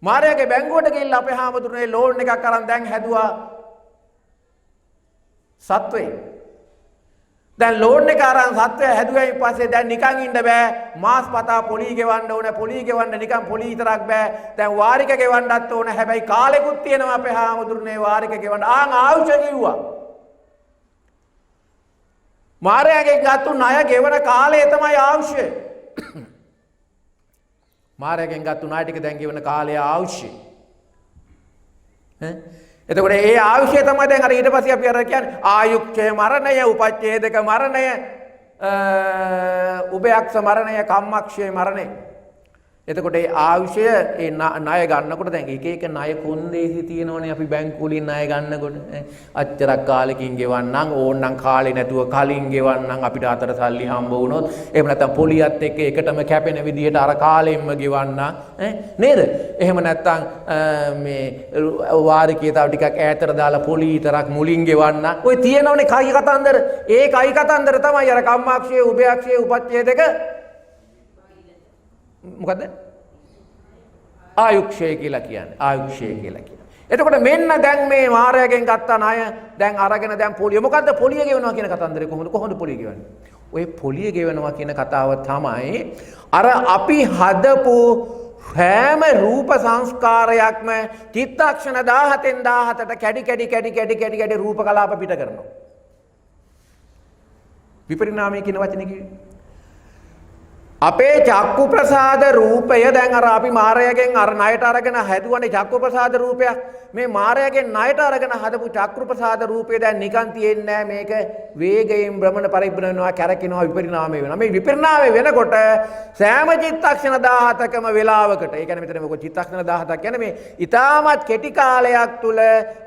මාර්යාගේ බැංකුවට ගිහිල්ලා අපේ හාමුදුරනේ ලෝන් එකක් අරන් දැන් හැදුවා සත්වේ. දැන් ලෝන් එක අරන් සත්වය හැදුවයින් පස්සේ දැන් නිකන් ඉන්න බෑ. මාස් පතා පොලී ගෙවන්න ඕනේ. පොලී ගෙවන්න නිකන් පොලී විතරක් බෑ. දැන් වාරික ගෙවන්නත් ඕනේ. හැබැයි කාලෙකුත් තියෙනවා අපේ හාමුදුරනේ වාරික ගෙවන්න. ආංශ කිව්වා. මාර්යාගේ ගත්තු ණය ගෙවන කාලය තමයි ආංශය. මාර්යාගෙන් ගත්තු ණය ටික දැන් ගෙවන කාලය ආංශය. එතකොට ඒ ආයුෂය තමයි දැන් අර ඊට පස්සේ අපි අර කියන්නේ ආයුක්ෂය මරණය, උපච්ඡේදක මරණය, උභයක්ෂ මරණය, කම්මක්ෂය මරණය. එතකොට ඒ ආයුෂය ඒ ණය ගන්නකොට දැන් එක එක ණය කොන්දේසි තියෙනවනේ අපි බැංකු වලින් ණය ගන්නකොට. අච්චරක් කාලෙකින් ගෙවන්නම් ඕන්නම් කාලේ නැතුව කලින් ගෙවන්නම් අපිට අතර සල්ලි හම්බ වුණොත් එහෙම නැත්නම් පොලියත් එක්ක එකටම කැපෙන විදිහට අර කාලෙම්ම ගෙවන්නම් නේද? එහෙම නැත්නම් මේ වාරිකේ තව ටිකක් ඈතට දාලා පොලි විතරක් මුලින් ගෙවන්න. ඔය තියෙනවනේ කයි කතන්දර. ඒ කයි කතන්දර තමයි අර කම්මාක්ෂය, උභයක්ෂය, උපච්ඡේදක මොකද? ආයුක්ෂය කියලා කියන්නේ. ආයුක්ෂය කියලා කියන්නේ. එතකොට මෙන්න දැන් මේ මායාවෙන් ගත්ත ණය දැන් අරගෙන දැන් පොලිය මොකද්ද පොලිය ගෙවනවා කියන කතන්දරේ කොහොමද පොලිය ගෙවන්නේ? ඔය පොලිය ගෙවනවා කියන කතාව තමයි අර අපි හදපු හැම රූප සංස්කාරයක්ම චිත්තක්ෂණ 17න් 17ට කැඩි රූප කලාප පිට කරනවා. විපරිණාමය කියන වචනේ කිව්වේ. අපේ චක්කු ප්‍රසාද රූපය දැන් අර අපි මායයෙන් අර ණයට අරගෙන හැදුවනේ චක්කු ප්‍රසාද රූපයක්. මේ මායයෙන් ණයට අරගෙන හදපු චක්කු ප්‍රසාද රූපය දැන් නිකන් තියෙන්නේ නැහැ. මේක වේගයෙන් භ්‍රමණ පරිභ්‍රමණනවා කැරකිනවා විපරිණාමය වෙනවා. මේ විපරිණාමය වෙනකොට සෑම චිත්තක්ෂණ 17කම වේලාවකට ඒ කියන්නේ මෙතන මොකද චිත්තක්ෂණ 17ක් කියන්නේ මේ ඊටමත් කෙටි කාලයක් තුල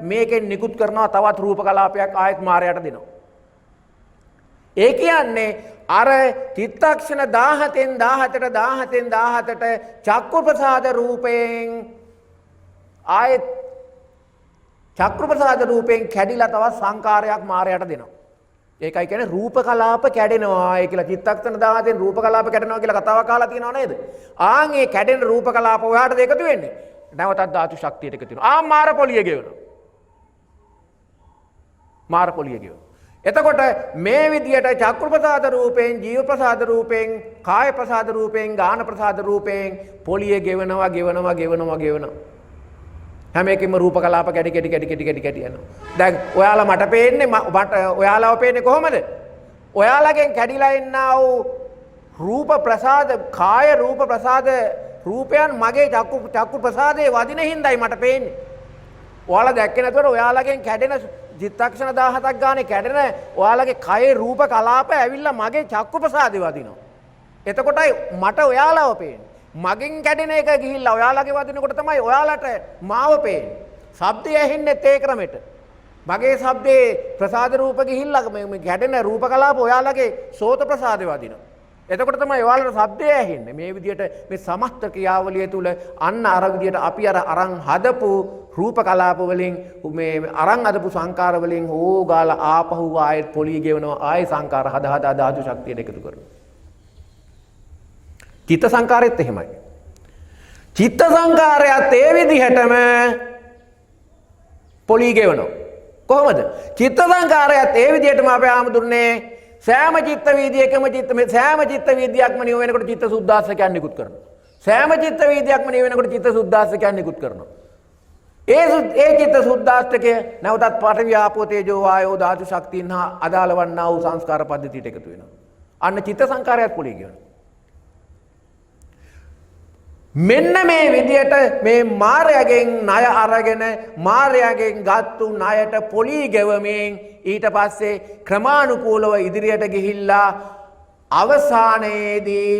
මේකෙන් නිකුත් කරනවා තවත් රූප කලාපයක් ආයත් මායයට දෙනවා. ඒ කියන්නේ අර චිත්තක්ෂණ 17න් 17ට 17න් 17ට චක්කු ප්‍රසාද රූපයෙන් ආයත් චක්කු ප්‍රසාද රූපයෙන් කැඩිලා තවත් සංකාරයක් මායයට දෙනවා. ඒකයි කියන්නේ රූප කලාප කැඩෙනවා. ඒ කියලා චිත්තක්ෂණ 17න් රූප කලාප කැඩෙනවා කියලා කතාවක් අහලා තියෙනව නේද? ආන් ඒ කැඩෙන රූප කලාප ඔයාට එකතු වෙන්නේ. නැවතත් ධාතු ශක්තියට එකතු වෙනවා. මාර පොලිය ගෙවනවා. මාර පොලිය ගෙවනවා. එතකොට මේ විදියට චක්කු ප්‍රසාද රූපයෙන් ජීව ප්‍රසාද රූපයෙන් කාය ප්‍රසාද රූපයෙන් ගාන ප්‍රසාද රූපයෙන් පොලිය ගෙවනවා හැම එකෙම රූප කලාප කැටි යනවා. දැන් ඔයාලා මට පේන්නේ මට ඔයාලව පේන්නේ කොහමද? ඔයාලගෙන් කැඩිලා එන්නා වූ රූප ප්‍රසාද කාය රූප ප්‍රසාද රූපයන් මගේ චක්කු ප්‍රසාදයේ වදින හින්දායි මට පේන්නේ. ඔයාලා දැක්කේ නැතුවට ඔයාලගෙන් කැඩෙන චිත්තක්ෂණ 17ක් ගානේ කැඩෙන ඔයාලගේ කයේ රූප කලාප ඇවිල්ලා මගේ චක්කු ප්‍රසාදේ වදිනවා. එතකොටයි මට ඔයාලව පේන්නේ. මගෙන් කැඩෙන එක ගිහිල්ලා ඔයාලගේ වදිනකොට තමයි ඔයාලට මාව පේන්නේ. ශබ්දය ඇහෙන්නේ ඒ ක්‍රමෙට. මගේ ශබ්දේ ප්‍රසාද රූප ගිහිල්ලා මේ කැඩෙන රූප කලාප ඔයාලගේ සෝත ප්‍රසාදේ වදිනවා. එතකොට තමයි ඔයාලට ශබ්දය ඇහෙන්නේ. මේ විදියට මේ සමස්ත ක්‍රියාවලිය තුල අන්න අර විදියට අපි අරන් හදපු රූප කලාප වලින් මේ අරන් හදපු සංකාර වලින් ඕගාලා ආපහු ආයෙත් පොලිය ගෙවනවා ආයෙ සංකාර හදා ධාතු ශක්තියට එකතු කරනවා. චිත්ත සංකාරයත් එහෙමයි. චිත්ත සංකාරයත් ඒ විදිහටම පොලිය ගෙවනවා. කොහොමද? චිත්ත සංකාරයත් ඒ විදිහටම අපේ ආමුදුන්නේ සෑම චිත්ත වීදියකම සෑම චිත්ත වීදියක්ම නිය වෙනකොට චිත්ත සුද්ධාස්තකයන් නිකුත් කරනවා. සෑම චිත්ත වීදියක්ම නිය වෙනකොට චිත්ත සුද්ධාස්තකයන් නිකුත් කරනවා. ඒ චිත්ත සුද්ධාස්තකය නැවතත් පඨවි ආපෝ තේජෝ වායෝ ධාතු ශක්තියන් හා අදාළ වන්නා වූ සංස්කාර පද්ධතියට එකතු වෙනවා. අන්න චිත්ත සංකාරයත් පොලිය කියනවා. මෙන්න මේ විදියට මේ මායයෙන් ණය අරගෙන මායයෙන් ගත්තු ණයට පොලිය ගෙවමින් ඊට පස්සේ ක්‍රමානුකූලව ඉදිරියට ගිහිල්ලා අවසානයේදී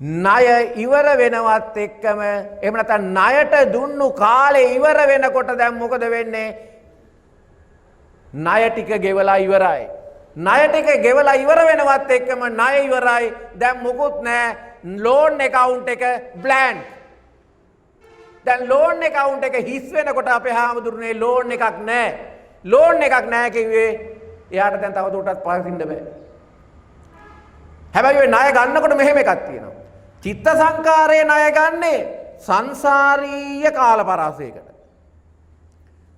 ණය ඉවර වෙනවත් එක්කම එහෙම නැත්නම් ණයට දුන්නු කාලේ ඉවර වෙනකොට දැන් මොකද වෙන්නේ? ණය ටික ගෙවලා ඉවරයි. ණය ටික ගෙවලා ඉවර වෙනවත් එක්කම ණය ඉවරයි. දැන් මොකුත් නැහැ. ලෝන් account එක blank. දැන් ලෝන් account එක හිස් වෙනකොට අපේ හාමුදුරනේ ලෝන් එකක් නැහැ. ලෝන් එකක් නැහැ කිව්වේ එයාට දැන් තව දුරටත් පරිසින්න බෑ. හැබැයි ඔය ණය ගන්නකොට මෙහෙම එකක් තියෙනවා. චිත්ත සංකාරයේ ණය ගන්නේ සංසාරීය කාලපරාසයකට.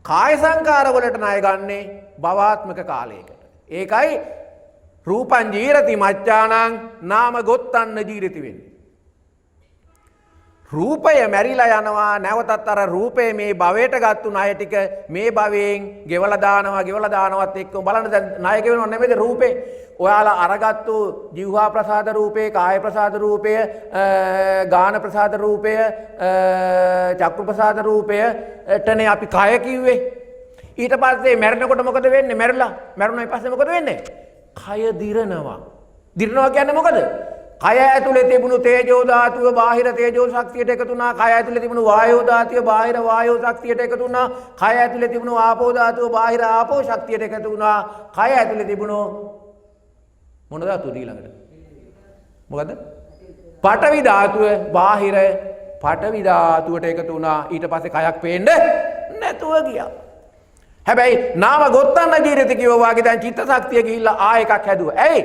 කාය සංකාර වලට ණය ගන්නේ භවාත්මක කාලයකට. ඒකයි රූපං ජීරති මච්ඡානං නාම ගොත්තන්න ජීරති වෙන්නේ. රූපය මැරිලා යනවා නැවතත් අර රූපේ මේ භවයට ගත්තු ණය ටික මේ භවයෙන් ගෙවලා දානවත් එක්ක බලන්න දැන් ණය ගෙවනව නෙමෙයිද රූපේ. ඔයාලා අරගත්තු ජීවහා ප්‍රසාද රූපේ, කාය ප්‍රසාද රූපය, ගාන ප්‍රසාද රූපය, චක්කු ප්‍රසාද රූපයටනේ අපි කය කිව්වේ. ඊට පස්සේ මැරෙනකොට මොකද වෙන්නේ? මැරුණාන් පස්සේ මොකද වෙන්නේ? කය දිරනවා. දිරනවා කියන්නේ මොකද? කය ඇතුලේ තිබුණු තේජෝ ධාතුව බාහිර තේජෝ ශක්තියට එකතු වුණා. කය ඇතුලේ තිබුණු වායෝ ධාතුව බාහිර වායෝ ශක්තියට එකතු වුණා. කය ඇතුලේ තිබුණු ආපෝ ධාතුව බාහිර ආපෝ ශක්තියට එකතු වුණා. කය ඇතුලේ තිබුණු මොන ධාතුවද ඊළඟට? මොකද්ද? පඨවි ධාතුව බාහිර පඨවි ධාතුවට එකතු වුණා. ඊට පස්සේ කයක් පේන්නේ නැතුව ගියා. හැබැයි නාම ගොත්තන්න ජීවිත කිව්වා වගේ දැන් චිත්ත ශක්තිය ගිහිල්ලා එකක් හැදුවා. ඇයි?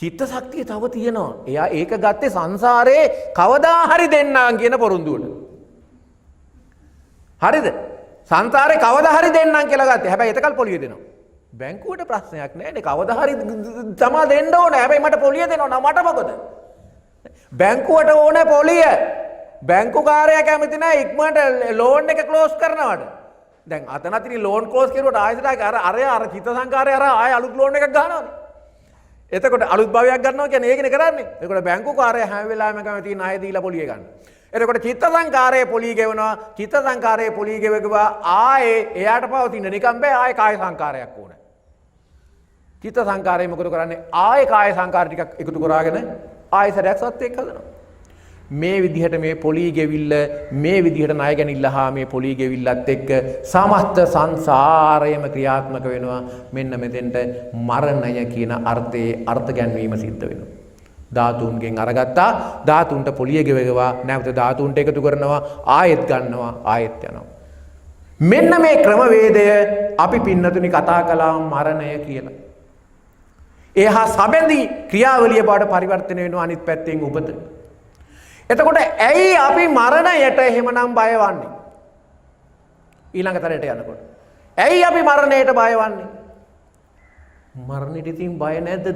චිත්ත ශක්තිය තව තියෙනවා. එයා ඒක ගත්තේ සංසාරේ කවදා හරි දෙන්නම් කියන පොරොන්දුවට. හරිද? සංසාරේ කවදා හරි දෙන්නම් කියලා ගත්තේ. හැබැයි එතකල් පොලිය දෙනවා. බැංකුවට ප්‍රශ්නයක් නැහැ නේ. කවදා හරි තමා දෙන්න ඕනේ. හැබැයි මට පොලිය දෙනවා. මට මොකද? බැංකුවට ඕනේ පොලිය. බැංකුකාරයා කැමති නැහැ ඉක්මනට ලෝන් එක ක්ලෝස් කරනවට. දැන් අතනතිරි ලෝන් ක්ලෝස් කරුවට ආයෙත් අර චිත්ත සංකාරය ආයෙ අලුත් ලෝන් එකක් ගන්නවානේ. එතකොට අලුත් භවයක් ගන්නවා කියන්නේ ඒකනේ කරන්නේ. එතකොට බැංකු කාර්යය හැම වෙලාවෙම කැමති ණය දීලා පොලිය ගන්න. එතකොට චිත්ත සංකාරයේ පොලිය ගෙවනවා. චිත්ත සංකාරයේ පොලිය ගෙවගවා ආයේ එයාට පවතින නිකම් බෑ ආයේ කාය සංකාරයක් ඕන. චිත්ත සංකාරයේ මොකද කරන්නේ? ආයේ කාය සංකාර ටිකක් එකතු කරාගෙන ආයේ සරයක් සත්‍යයක් හදනවා. මේ විදිහට මේ පොලිය ගෙවිල්ල මේ විදිහට ණය ගැනිල්ල හා මේ පොලිය ගෙවිල්ලත් එක්ක සමස්ත සංසාරයම ක්‍රියාත්මක වෙනවා. මෙන්න මෙතෙන්ට මරණය කියන අර්ථයේ අර්ථ ගැන්වීම සිද්ධ වෙනවා. ධාතුන්ගෙන් අරගත්තා ධාතුන්ට පොලිය ගෙවගවා නැවත ධාතුන්ට එකතු කරනවා ආයෙත් ගන්නවා ආයෙත් යනවා. මෙන්න මේ ක්‍රමවේදය අපි පින්නතුනි කතා කළා මරණය කියලා. එහා සැබඳි ක්‍රියාවලිය බවට පරිවර්තනය වෙනවා අනිත් පැත්තෙන් උපත. එතකොට ඇයි අපි මරණයට එහෙමනම් බය වන්නේ? ඊළඟ තරයට යනකොට. ඇයි අපි මරණයට බය වන්නේ? මරණයට ඉතින් බය නැද්ද?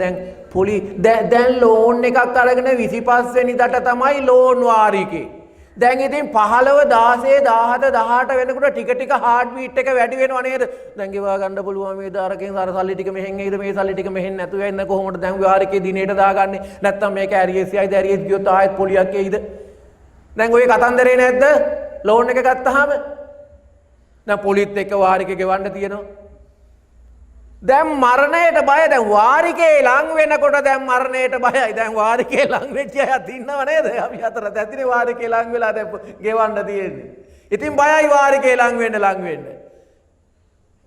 දැන් ලෝන් එකක් අරගෙන 25 වෙනිදාට තමයි ලෝන් වාරිකේ. දැන් ඉතින් 15 16 17 18 වෙනකොට ටික ටික හાર્ට් බීට් එක වැඩි වෙනව නේද? දැන් ගෙවා ගන්න පුළුවන් මේ දාරකෙන් අර සල්ලි ටික මෙහෙන් එයිද මේ සල්ලි ටික මෙහෙන් නැතුව එන්න කොහොමද දැන් වාරිකේ දිනේට දාගන්නේ? නැත්තම් මේක ඇරියස් යයිද ඇරියස් ගියොත් ආයෙත් පොලියක් එයිද? දැන් ඔය කතන්දරේ නැද්ද? ලෝන් එක ගත්තාම දැන් පොලිත් එක්ක වාරිකේ ගෙවන්න තියෙනවා. දැන් මරණයට බය. දැන් වාරිකේ ලං වෙනකොට දැන් මරණයට බයයි. දැන් වාරිකේ ලං වෙච්ච අයත් ඉන්නව නේද? අපි අතරත් ඇතිනේ වාරිකේ ලං වෙලා දැන් ගෙවන්න තියෙන්නේ. ඉතින් බයයි වාරිකේ ලං වෙන්න.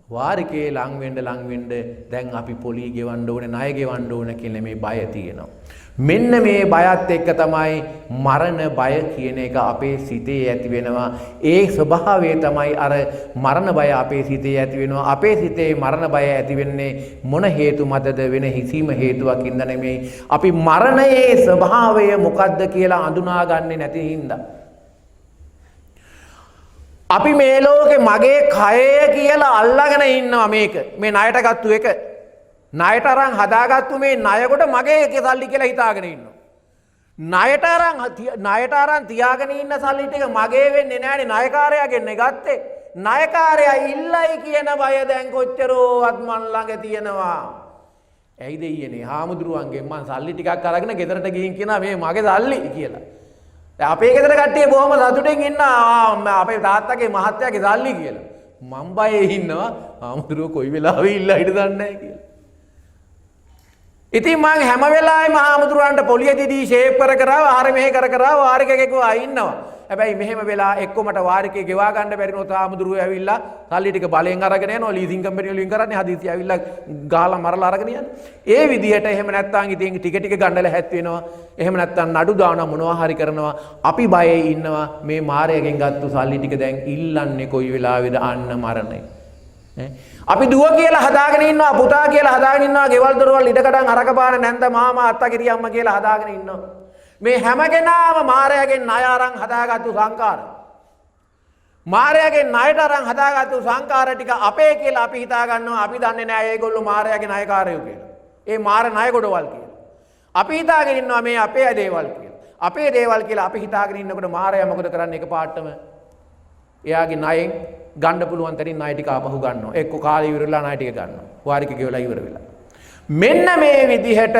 වාරිකේ ලං වෙන්න දැන් අපි පොලී ගෙවන්න ඕනේ, ණය ගෙවන්න ඕනේ කියන මේ බය තියෙනවා. මෙන්න මේ බයත් එක්ක තමයි මරණ බය කියන එක අපේ සිතේ ඇති වෙනවා. ඒ ස්වභාවය තමයි අර මරණ බය අපේ සිතේ ඇති වෙනවා. අපේ සිතේ මරණ බය ඇති වෙන්නේ මොන හේතු මතද? වෙන කිසිම හේතුවකින්ද නෙමෙයි. අපි මරණයේ ස්වභාවය මොකද්ද කියලා අඳුනාගන්නේ නැති හින්දා. අපි මේ ලෝකේ මගේ කය කියලා අල්ලාගෙන ඉන්නවා මේක. මේ ණයට ගත්තු එක. ණයට අරන් හදාගත්තු මේ ණය කොට මගේ එකේ සල්ලි කියලා හිතාගෙන ඉන්නවා. ණයට අරන් තියාගෙන ඉන්න සල්ලි ටික මගේ වෙන්නේ නැහැනේ ණයකාරයාගෙන් ගත්තේ. ණයකාරයා ඉල්ලයි කියන බය දැන් කොච්චරවත් මන් ළඟ තියෙනවා. ඇයි දෙයියනේ හාමුදුරුවන්ගෙන් මං සල්ලි ටිකක් අරගෙන ගෙදරට ගිහින් කියනවා මේ මගේ සල්ලි කියලා. දැන් අපේ ගෙදර කට්ටිය බොහොම සතුටින් ඉන්නවා අපේ තාත්තගේ මහත්තයාගේ සල්ලි කියලා. මං බයේ ඉන්නවා හාමුදුරුවෝ කොයි වෙලාවෙ ඉල්ලා හිට දන්නේ නැහැ කියලා. ඉතින් මං හැම වෙලාවෙම හාමුදුරුවන්ට පොලිය දිදී ෂේප් කර ආර මෙහෙ කර වාරිකේ ගෙවවා ඉන්නවා. හැබැයි මෙහෙම වෙලා එක්කමට වාරිකේ ගෙවා ගන්න බැරි නෝ හාමුදුරුවෝ ඇවිල්ලා සල්ලි ටික බලෙන් අරගෙන යනවා. ලීසින් කම්පැනි වලින් කරන්නේ හදිසි ඇවිල්ලා ගාලා මරලා අරගෙන යන්නේ. ඒ විදිහට එහෙම නැත්නම් ඉතින් ටික ටික ගණ්ඩල හැත් වෙනවා. එහෙම නැත්නම් නඩු දානවා මොනවා හරි කරනවා. අපි බයේ ඉන්නවා මේ මාරයාගෙන් ගත්තු සල්ලි ටික දැන් ඉල්ලන්නේ කොයි වෙලාවෙද අන්න මරණය. අපි දුව කියලා හදාගෙන ඉන්නවා පුතා කියලා හදාගෙන ඉන්නවා ගෙවල් දොරවල් ඉඩකඩම් අරක බාන නැන්ද මාමා අත්තා කිරි අම්මා කියලා හදාගෙන ඉන්නවා. මේ හැම කෙනාම මාරයාගෙන් ණය අරන් හදාගත්තු සංකාර. මාරයාගෙන් ණයට අරන් හදාගත්තු සංකාර ටික අපේ කියලා අපි හිතා ගන්නවා. අපි දන්නේ නැහැ ඒගොල්ලෝ මාරයාගේ ණයකාරයෝ කියලා. ඒ මාර ණය ගොඩවල් කියලා. අපි හිතාගෙන ඉන්නවා මේ අපේ දේවල් කියලා. අපේ දේවල් කියලා අපි හිතාගෙන ඉන්නකොට මාරයා මොකද කරන්නේ එකපාරටම? එයාගේ ණයෙන් ගන්න පුළුවන් තරම් ණය ටික ආපහු ගන්නවා. එක්ක කාලය ඉවර වෙලා ණය ටික ගන්නවා. වාරිකේ ගෙවලා ඉවර වෙලා. මෙන්න මේ විදිහට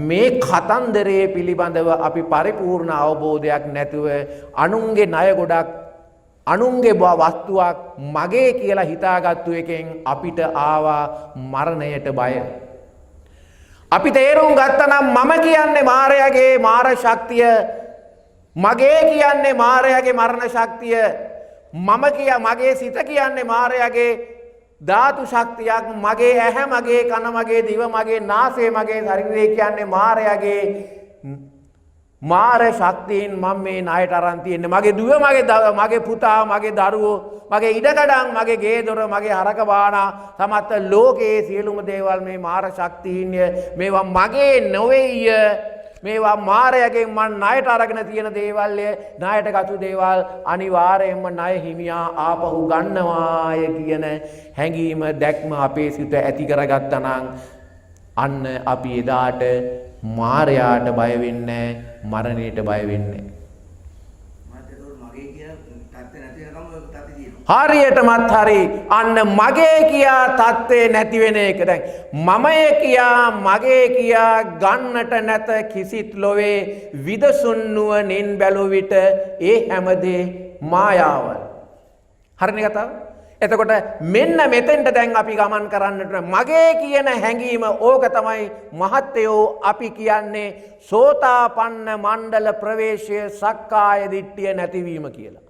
මේ කතන්දරයේ පිළිබඳව අපි පරිපූර්ණ අවබෝධයක් නැතුව අනුන්ගේ ණය ගොඩක් අනුන්ගේ වස්තුවක් මගේ කියලා හිතාගත්තු එකෙන් අපිට ආවා මරණයට බය. අපි තේරුම් ගත්තා නම් මම කියන්නේ මාරයාගේ මාර ශක්තිය, මගේ කියන්නේ මාරයාගේ මරණ ශක්තිය, මගේ සිත කියන්නේ මාරයාගේ ධාතු ශක්තියක්, මගේ ඇහැ මගේ කන මගේ දිව මගේ නාසය මගේ ශරීරය කියන්නේ මාරයාගේ මාර ශක්තියින් මම මේ ණයට අරන් තියෙන්නේ. මගේ දුව මගේ පුතා මගේ දරුවෝ මගේ ඉඩකඩම් මගේ ගේ දොර මගේ හරක බානා සමස්ත ලෝකයේ සියලුම දේවල් මේ මාර ශක්තියින්ය. මේවා මගේ නොවේය. මේවා මාරයාගෙන් මන් ණයට අරගෙන තියෙන දේවල්ය. ණයට ගතු දේවල් අනිවාර්යයෙන්ම ණය හිමියා ආපහු ගන්නවාය කියන හැඟීම දැක්ම අපේ සිත ඇති කරගත්තා නම් අන්න අපි එදාට මාරයාට බය වෙන්නේ මරණයට බය වෙන්නේ. මට ඒක මගේ කියන තත්ත්ව නැති වෙනකම් තත්ත්ව තියෙනවා. හරියටමත් හරි අන්න මගේ කියා තත්ත්වේ නැති වෙන එක. දැන් මමය කියා මගේ කියා ගන්නට නැත කිසිත් ලොවේ විදසුන් නුවණින් බැලුව විට ඒ හැමදේ මායාවල්. හරිනේ කතාව? එතකොට මෙන්න මෙතෙන්ට දැන් අපි ගමන් කරන්නට මගේ කියන හැඟීම ඕක තමයි මහත්යෝ අපි කියන්නේ සෝතාපන්න මණ්ඩල ප්‍රවේශය සක්කාය දිට්ඨිය නැතිවීම කියලා.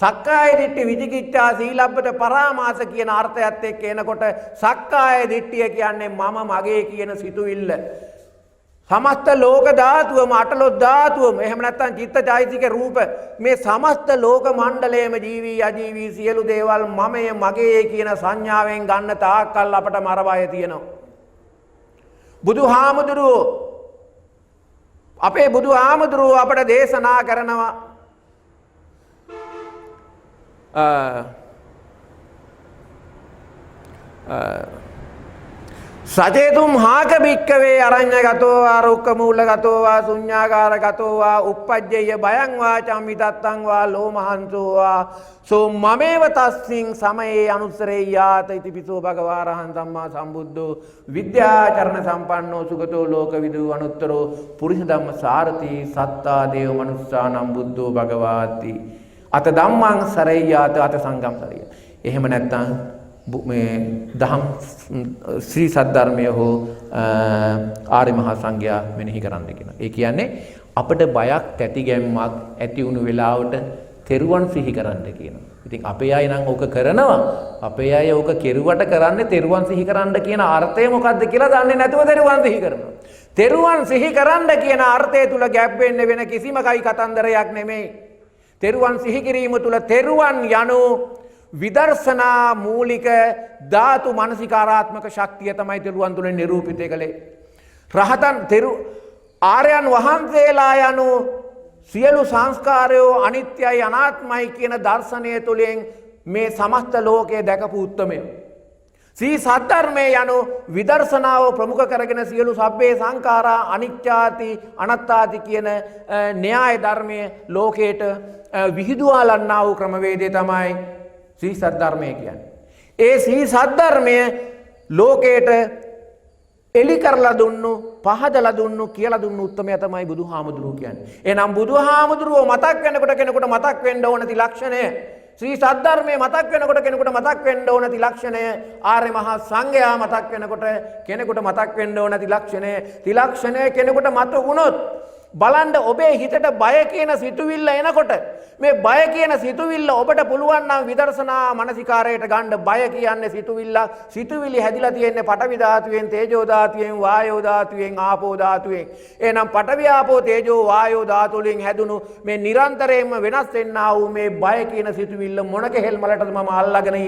සක්කාය දිට්ඨි විචිකිච්ඡා සීලබ්බත පරාමාස කියන අර්ථයත් එක්ක එනකොට සක්කාය දිට්ඨිය කියන්නේ මම මගේ කියන සිතුවිල්ල. සමස්ත ලෝක ධාතුවම අටලොස් ධාතුවම එහෙම නැත්නම් චිත්තචෛතසික රූප මේ සමස්ත ලෝක මණ්ඩලයේම ජීවි අජීවි සියලු දේවල් මමය මගේ කියන සංඥාවෙන් ගන්න තාක්කල් අපට මරබය තියෙනවා. බුදුහාමුදුරුවෝ අපේ බුදුහාමුදුරුවෝ අපට දේශනා කරනවා සචේතුම් හාක භික්කවේ අරඤ්ඤගතෝ වා රුක්ඛමූලගතෝ වා ශුඤ්ඤාගාරගතෝ වා uppajjeyya භයං වා චම්මිතත්තං වා ලෝමහංසෝ වා සෝ මමේව තස්සින් සමයේ අනුස්සරේයාත ඉතිපිසෝ භගවා රහං සම්මා සම්බුද්ධෝ විද්‍යාචරණ සම්පන්නෝ සුගතෝ ලෝකවිදු අනුත්තරෝ පුරිස ධම්ම සාරති සත්තා දේව මනුස්සානම් බුද්ධෝ භගවාති අත ධම්මං සරේයාත අත සංගම් සරිය. එහෙම නැත්නම් මේ දහම් ශ්‍රී සද්ධර්මය හෝ ආර්ය මහා සංඝයා මෙනෙහි කරන්න කියනවා. ඒ කියන්නේ අපිට බයක් ඇති ගැම්මක් ඇති වුණු වෙලාවට තෙරුවන් සිහි කරන්න කියනවා. ඉතින් අපේ අය නම් ඕක කරනවා. අපේ අය ඕක කෙරුවට කරන්නේ තෙරුවන් සිහි කරන්න කියන අර්ථය මොකක්ද කියලා දන්නේ නැතුව තෙරුවන් සිහි කරනවා. තෙරුවන් සිහි කරන්න කියන අර්ථය තුල ගැප් වෙන්නේ වෙන කිසිම කයි කතන්දරයක් නෙමෙයි. තෙරුවන් සිහි කිරීම තුල තෙරුවන් යනු විදර්ශනා මූලික ධාතු මානසිකාරාත්මක ශක්තිය තමයි තෙරුවන් තුළ නිරූපිත කළේ. රහතන් ආර්යයන් වහන්සේලා යනු සියලු සංස්කාරයෝ අනිත්‍යයි අනාත්මයි කියන දර්ශනය තුළින් මේ සමස්ත ලෝකය දැකපු උත්තමයෝ. සී සද්ධර්මයේ යනු විදර්ශනාව ප්‍රමුඛ කරගෙන සියලු සබ්බේ සංඛාරා අනිත්‍යාති අනාත්තාති කියන න්‍යාය ධර්මයේ ලෝකයට විහිදුවාලන්නා වූ ක්‍රමවේදය තමයි ශ්‍රී සද්ධර්මය කියන්නේ. ඒ ශ්‍රී සද්ධර්මය ලෝකයට එලි කරලා දුන්නු පහදලා දුන්නු කියලා දුන්නු උත්තමයා තමයි බුදුහාමුදුරුවෝ කියන්නේ. එහෙනම් බුදුහාමුදුරුවෝ මතක් වෙනකොට කෙනෙකුට මතක් වෙන්න ඕන ත්‍රිලක්ෂණය ශ්‍රී සද්ධර්මයේ මතක් වෙනකොට කෙනෙකුට මතක් වෙන්න ඕන ත්‍රිලක්ෂණය ආර්ය මහා සංඝයා මතක් වෙනකොට කෙනෙකුට මතක් වෙන්න ඕන ත්‍රිලක්ෂණය කෙනෙකුට මත වුණොත් බලන්න ඔබේ හිතට බය කියන සිතුවිල්ල එනකොට මේ බය කියන සිතුවිල්ල ඔබට පුළුවන් නම් විදර්ශනා මනසිකාරයට ගන්න. බය කියන්නේ සිතුවිලි හැදිලා තියෙන්නේ පඨවි ධාතුවෙන් තේජෝ ධාතුවෙන් වායෝ ධාතුවෙන් ආපෝ ධාතුවෙන්. එහෙනම් පඨවි ආපෝ තේජෝ වායෝ ධාතු වලින් හැදුණු මේ නිරන්තරයෙන්ම වෙනස් වෙන්නා වූ මේ බය කියන සිතුවිල්ල මොන කෙහෙල් මලටද මම අල්ලගෙන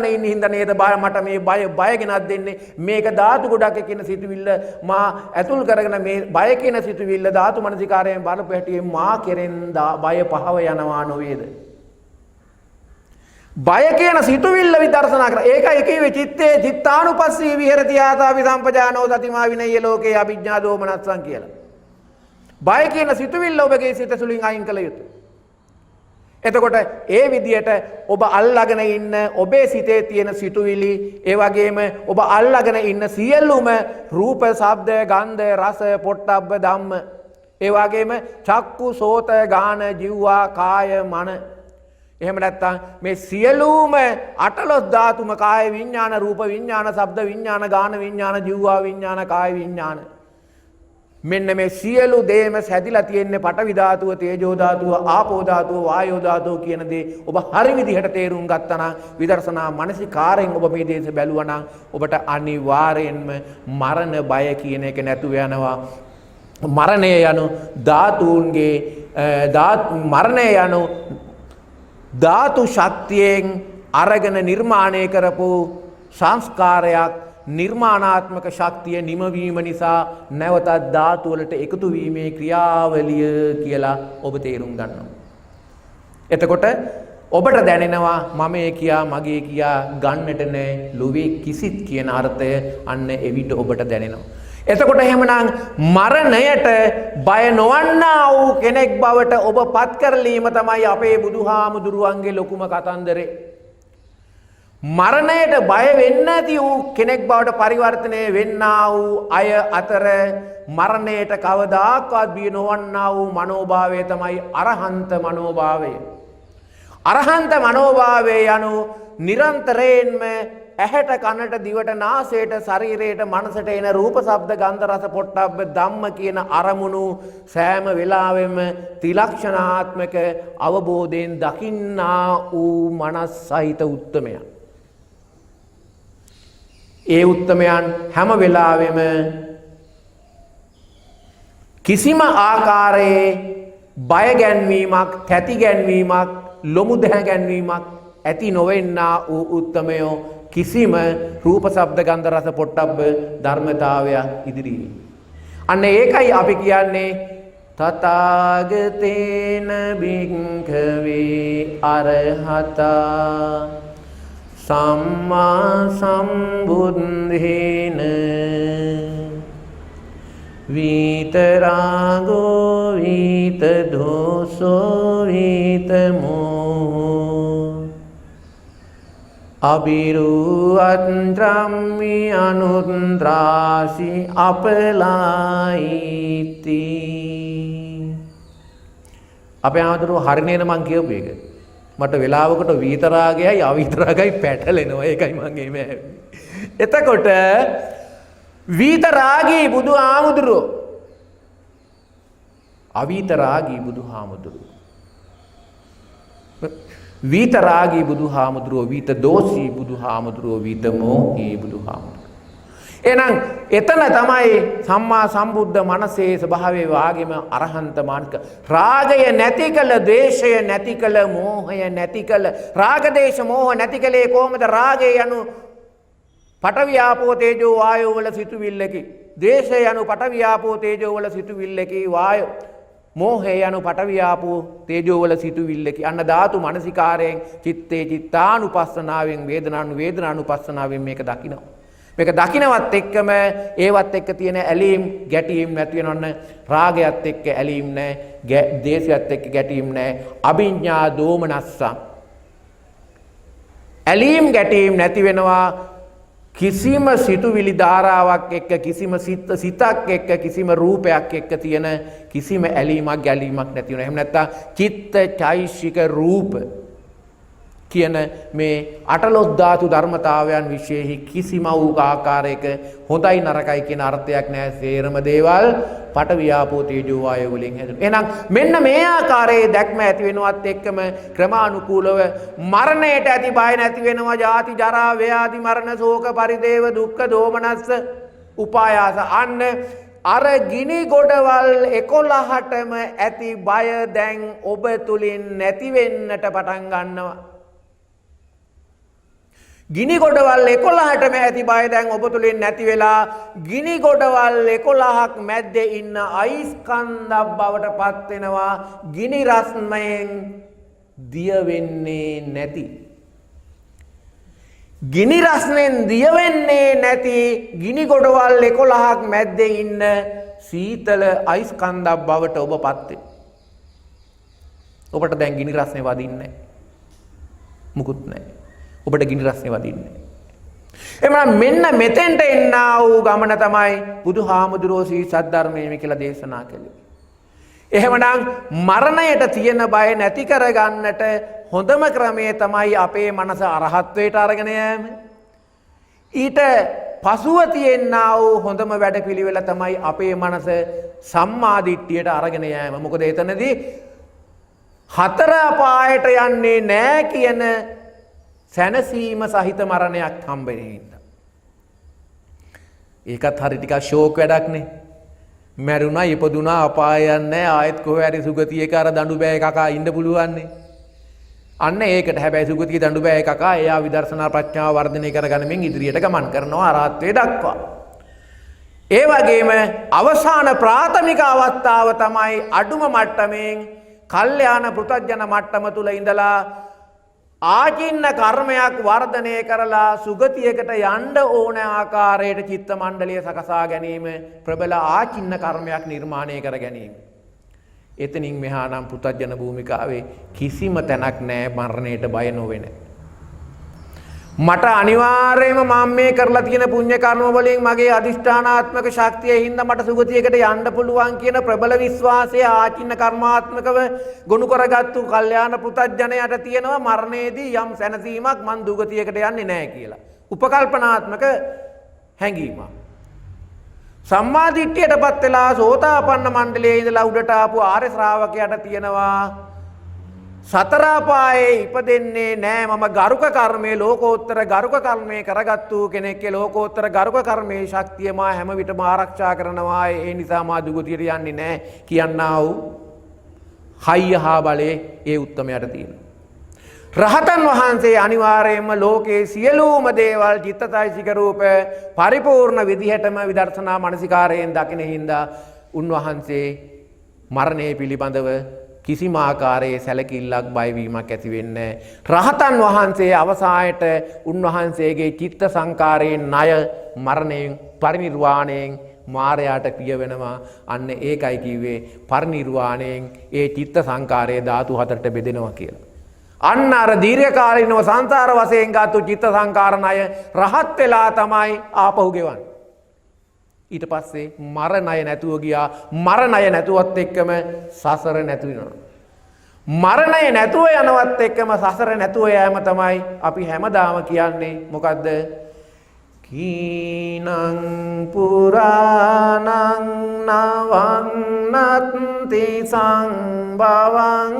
ඉන්නේ හින්දා නේද මට මේ බය ගෙනත් දෙන්නේ. මේක ධාතු ගොඩක් කියන සිතුවිල්ල මා ඇතුල් කරගෙන මේ බය කියන සිතුවිල්ල ධාතු මනසිකාරයෙන් බලපු හැටියෙන් මා කෙරෙන් බය පහව යනවා නොවේද? බය කියන සිතුවිල්ල විදර්ශනා කර. ඒකයි කිව්වේ චිත්තේ චිත්තානුපස්සී විහෙරති ආතාපි සම්පජානෝ සතිමා විනය්‍ය ලෝකේ අභිඥා දෝමනස්සං කියලා. බය කියන සිතුවිල්ල ඔබගේ සිත තුළින් අයින් කළ යුතුයි. එතකොට ඒ විදියට ඔබ අල්ලාගෙන ඉන්න ඔබේ සිතේ තියෙන සිතුවිලි ඒ වගේම ඔබ අල්ලාගෙන ඉන්න සියලුම රූප, ශබ්ද, ගන්ධ, රස, පොට්ටබ්බ ධම්ම ඒ වගේම චක්කු, සෝත, ගාන, ජීවා, කාය, මන එහෙම නැත්නම් මේ සියලුම අටලොස් ධාතුම කාය විඥාන, රූප විඥාන, ශබ්ද විඥාන, ගාන විඥාන, ජීවා විඥාන, කාය විඥාන මෙන්න මේ සියලු දේම සැදිලා තියෙන්නේ පඨවි ධාතුව, තේජෝ ධාතුව, ආපෝ ධාතුව, වායෝ ධාතුව කියන දේ ඔබ හරි විදිහට තේරුම් ගත්තා නම් විදර්ශනා මානසිකාරයෙන් ඔබ මේ දේශ බැලුවා නම් ඔබට අනිවාර්යෙන්ම මරණ බය කියන එක නැතුව යනවා. මරණය යනු ධාතුන්ගේ මරණය යනු ධාතු ශක්තියෙන් අරගෙන නිර්මාණය කරපු සංස්කාරයක් නිර්මාණාත්මක ශක්තිය නිමවීම නිසා නැවතත් ධාතු වලට එකතු වීමේ ක්‍රියාවලිය කියලා ඔබ තේරුම් ගන්නවා. එතකොට ඔබට දැනෙනවා මමයේ කියා මගේ කියා ගන්නට නෑ ලෝවේ කිසිත් කියන අර්ථය අන්න එවිට ඔබට දැනෙනවා. එතකොට එහෙමනම් මරණයට බය නොවන්නා වූ කෙනෙක් බවට ඔබ පත් කරලීම තමයි අපේ බුදුහාමුදුරුවන්ගේ ලොකුම කතන්දරේ. මරණයට බය වෙන්නේ නැති වූ කෙනෙක් බවට පරිවර්තනය වෙන්නා වූ අය අතර මරණයට කවදාකවත් බිය නොවන්නා වූ මනෝභාවය තමයි අරහන්ත මනෝභාවය. අරහන්ත මනෝභාවය යනු නිරන්තරයෙන්ම ඇහැට කනට දිවට නාසයට ශරීරයට මනසට එන රූප ශබ්ද ගන්ධ රස පොට්ටබ්බ ධම්ම කියන අරමුණු සෑම වෙලාවෙම ත්‍රිලක්ෂණාත්මක අවබෝධයෙන් දකින්නා වූ මනස් සහිත උත්තමයන්. ඒ උත්තමයන් හැම වෙලාවෙම කිසිම ආකාරයේ බය ගැන්වීමක්, තැති ගැන්වීමක්, ලොමු දැහැ ගැන්වීමක් ඇති නොවෙන්නා වූ උත්තමයෝ කිසිම රූප ශබ්ද ගන්ධ රස පොට්ටබ්බ ධර්මතාවයක් ඉදිරියේ. අන්න ඒකයි අපි කියන්නේ තථාගතේන භික්ඛවේ අරහතා සම්මා සම්බුද්දේන විතරාගෝ විතදෝසෝ විතමෝ අබිරුවත්‍රම්මි අනුන්ද්‍රාසි අපලායිති. අපේ ආදරුව හරිනේන මං කියපු එක. මට වෙලාවකට විතරාගයයි අවිතරාගයි පැටලෙනවා. ඒකයි මං එහෙම ඇහුවේ. එතකොට විතරාගී බුදු ආමුදුරෝ අවිතරාගී බුදු හාමුදුරුවෝ විතරාගී බුදු හාමුදුරුවෝ විත දෝෂී බුදු හාමුදුරුවෝ විත මෝහී බුදු හාමුදුරුවෝ. එහෙනම් එතන තමයි සම්මා සම්බුද්ධ මනසේ ස්වභාවයේ වාගේම අරහන්ත මාර්ග. රාගය නැති කළ, ද්වේෂය නැති කළ, මෝහය නැති කළ, රාග දේශ මෝහ නැති කළේ කොහොමද? රාගය යනු පඨවි ආපෝ තේජෝ වායෝ වල සිතුවිල්ලකි. ද්වේෂය යනු පඨවි ආපෝ තේජෝ වල සිතුවිල්ලකි. වායෝ මෝහය යනු පඨවි ආපෝ තේජෝ වල සිතුවිල්ලකි. අන්න ධාතු මනසිකාරයෙන් චිත්තේ චිත්තානුපස්සනාවෙන් වේදනානුපස්සනාවෙන් මේක දකිනවා. මේක දකින්නවත් එක්කම ඒවත් එක්ක තියෙන ඇලීම් ගැටීම් නැති වෙනවන්න. රාගයත් එක්ක ඇලීම් නැහැ, දේශයත් එක්ක ගැටීම් නැහැ. අභිඥා දෝමනස්ස ඇලීම් ගැටීම් නැති වෙනවා. කිසිම සිතුවිලි ධාරාවක් එක්ක, කිසිම සිතක් එක්ක, කිසිම රූපයක් එක්ක තියෙන කිසිම ඇලීමක් ගැලීමක් නැති වෙනවා. එහෙම නැත්නම් චිත්ත චෛසික රූප කියන මේ අටලොස් ධාතු ධර්මතාවයන් විශේෂයි කිසිම වූ ආකාරයක හොඳයි නරකයි කියන අර්ථයක් නැහැ. සේරම දේවල් පඨවි ආපෝ තේජෝ වායෝ වලින් හැදුණා. එහෙනම් මෙන්න මේ ආකාරයේ දැක්ම ඇති වෙනවත් එක්කම ක්‍රමානුකූලව මරණයට ඇති බය නැති වෙනවා. ජාති ජරා ව්‍යාධි මරණ ශෝක පරිදේව දුක්ඛ දෝමනස්ස උපායාස. අන්න අර ගිනි ගොඩවල් 11ටම ඇති බය දැන් ඔබ තුලින් නැති වෙන්නට පටන් ගන්නවා. ගිනි ගොඩවල් 11ටම ඇති බය දැන් ඔබ තුලින් නැති වෙලා ගිනි ගොඩවල් 11ක් මැද්දේ ඉන්න අයිස් කන්දක් බවට පත් වෙනවා. ගිනි රස්මයෙන් දිය වෙන්නේ නැති, ගිනි රස්නෙන් දිය වෙන්නේ නැති ගිනි ගොඩවල් 11ක් මැද්දේ ඉන්න සීතල අයිස් කන්දක් බවට ඔබ පත් වෙනවා. ඔබට දැන් ගිනි රස්නේ වදින්නේ නැහැ. මුකුත් නැහැ. ඔබට ගිනි රස්නේ වදින්නේ. එමනම් මෙන්න මෙතෙන්ට එන්නා වූ ගමන තමයි බුදුහාමුදුරුවෝ සී සද්ධර්මයේ කියලා දේශනා කළේ. එහෙමනම් මරණයට තියෙන බය නැති කරගන්නට හොඳම ක්‍රමය තමයි අපේ මනස අරහත්වයට අරගෙන යෑම. ඊට පසුව තියෙනා වූ හොඳම වැඩපිළිවෙල තමයි අපේ මනස සම්මාදිට්ඨියට අරගෙන යෑම. මොකද එතනදී හතර අපායට යන්නේ නැහැ කියන සැනසීම සහිත මරණයක් හම්බෙන්නේ. ඒකත් හරි ටිකක් ෂෝක් වැඩක්නේ. මැරුණා ඉපදුනා අපාය යන්නේ ආයෙත් කොහේ හරි සුගතියේ කර දඬු බෑ කකා ඉන්න පුළුවන්නේ. අන්න ඒකට හැබැයි සුගතිය දඬු බෑ කකා එයා විදර්ශනා ප්‍රඥාව වර්ධනය කරගන්නමින් ඉදිරියට ගමන් කරනවා අරහත්ත්වයට දක්වා. ඒ වගේම අවසාන ප්‍රාථමික අවස්ථාව තමයි අඩුම මට්ටමින් කල්යාණ පෘථග්ජන මට්ටම තුල ඉඳලා ආචින්න කර්මයක් වර්ධනය කරලා සුගතියකට යන්න ඕන ආකාරයට චිත්ත මණ්ඩලය සකසා ගැනීම ප්‍රබල ආචින්න කර්මයක් නිර්මාණය කර ගැනීම. එතනින් මෙහා නම් පුතජන භූමිකාවේ කිසිම තැනක් නැහැ මරණයට බය නොවෙන. මට අනිවාර්යයෙන්ම මම මේ කරලා තියෙන පුණ්‍ය කර්ම වලින් මගේ අදිෂ්ඨානාත්මක ශක්තිය හින්දා මට සුගතියකට යන්න පුළුවන් කියන ප්‍රබල විශ්වාසය ආචින්න කර්මාත්මකව ගොනු කරගත්තු කල්යාණ පුතජනයට තියෙනවා මරණයේදී යම් සැනසීමක් මං දුගතියකට යන්නේ නැහැ කියලා. උපකල්පනාත්මක හැඟීමක්. සම්මා දිට්ඨියටපත් වෙලා සෝතාපන්න මණ්ඩලයේ ඉඳලා උඩට ආපු ආර්ය ශ්‍රාවකයාට තියෙනවා සතර අපායේ ඉපදෙන්නේ නෑ මම ගරුක කර්මයේ ලෝකෝත්තර ගරුක කර්මයේ කරගත්තු කෙනෙක්ගේ ලෝකෝත්තර ගරුක කර්මයේ ශක්තිය මා හැම විටම ආරක්ෂා කරනවා ඒ නිසා මා දුගතියට යන්නේ නෑ කියන්නා වූ හයිය හා බලේ ඒ උත්තමයට තියෙනවා. රහතන් වහන්සේ අනිවාර්යයෙන්ම ලෝකේ සියලුම දේවල් චිත්තයිසික රූප පරිපූර්ණ විදිහටම විදර්ශනා මනසිකාරයෙන් දකින හින්දා උන්වහන්සේ මරණය පිළිබඳව කිසිම ආකාරයේ සැලකිල්ලක් බයවීමක් ඇති වෙන්නේ රහතන් වහන්සේ අවසානයේ උන්වහන්සේගේ චිත්ත සංකාරයෙන් ණය මරණයෙන් පරිනිර්වාණයෙන් මාරයාට පිය වෙනවා. අන්න ඒකයි කිව්වේ පරිනිර්වාණයෙන් ඒ චිත්ත සංකාරයේ ධාතු හතරට බෙදෙනවා කියලා. අන්න අර දීර්ඝකාලීනව සංසාර වශයෙන් ගත්තු චිත්ත සංකාර ණය රහත් වෙලා තමයි ආපහු ගෙවන්නේ. ඊට පස්සේ මරණය නැතුව ගියා. මරණය නැතුවත් එක්කම සසර නැතු වෙනවා. මරණය නැතුව යනවත් එක්කම සසර නැතුව යෑම තමයි අපි හැමදාම කියන්නේ. මොකද්ද? කීනං පුරාණං නවන්නත්ති සංභවං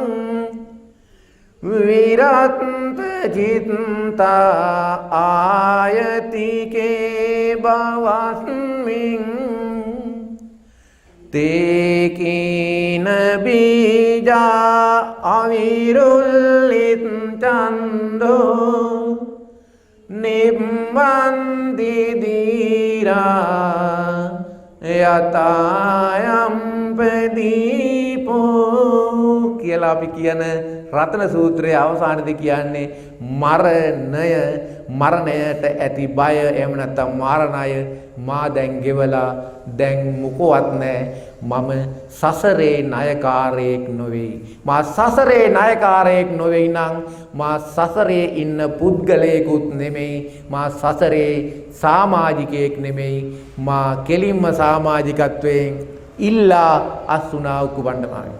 විරත් චිත්තා ආයතිකේ බවස්මින් තේකීන බීජා අවිරුල්ලිත් චන්දෝ නිම්මන්ති දීරා යතායම් ප්‍රදීපෝ කියලා අපි කියන රතන සූත්‍රයේ අවසානයේදී කියන්නේ මරණයට ඇති බය එහෙම නැත්නම් මරණය මා දැන් ගෙවලා දැන් මොකවත් නැහැ. මම සසරේ ණයකාරයෙක් නොවේයි. මා සසරේ ණයකාරයෙක් නොවේයි නම් මා සසරේ ඉන්න පුද්ගලයෙකුත් නෙමෙයි. මා සසරේ සමාජිකයෙක් නෙමෙයි. මා කෙලින්ම සමාජිකත්වයෙන් ඉල්ලා අසුනා උකුබණ්ඩමායි.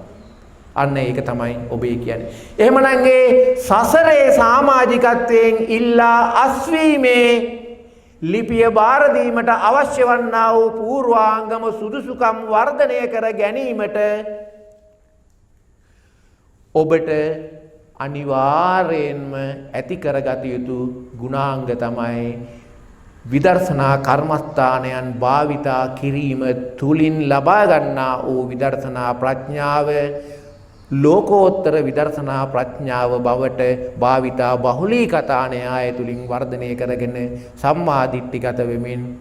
අන්න ඒක තමයි ඔබේ කියන්නේ. එහෙමනම් ඒ සසරේ සමාජිකත්වයෙන් ඉල්ලා අස්වීමේ ලිපිය බාර දීමට අවශ්‍ය වන්නා වූ පූර්වාංගම සුදුසුකම් වර්ධනය කර ගැනීමට ඔබට අනිවාර්යයෙන්ම ඇති කරගත යුතු ගුණාංග තමයි විදර්ශනා කර්මස්ථානයන් භාවිතා කිරීම තුලින් ලබා ගන්නා වූ විදර්ශනා ප්‍රඥාව ලෝකෝත්තර විදර්ශනා ප්‍රඥාව බවට භාවිතා බහුලීකතා න්‍යාය තුලින් වර්ධනය කරගෙන සම්මා දිට්ඨිගත වෙමින්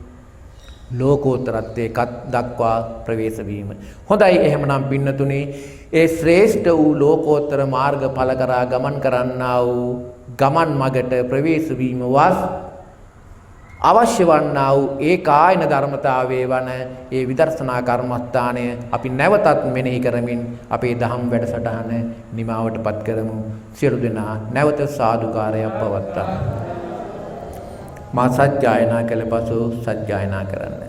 ලෝකෝත්තරත්වයට දක්වා ප්‍රවේශ වීම. හොඳයි එහෙමනම් පින්නතුනි ඒ ශ්‍රේෂ්ඨ වූ ලෝකෝත්තර මාර්ගඵල කරා ගමන් කරන්නා වූ ගමන් මගට ප්‍රවේශ වීම වාස් අවශ්‍ය වන්නා වූ ඒ කායන ධර්මතාවයේ වන ඒ විදර්ශනා කර්මස්ථානය අපි නැවතත් මෙනෙහි කරමින් අපේ දහම් වැඩසටහන නිමාවටපත් කරමු. සියලු දෙනා නැවත සාදුකාරයක් පවත්වා මා සත්‍යයනා කළ පසු සත්‍යයනා කරන්න.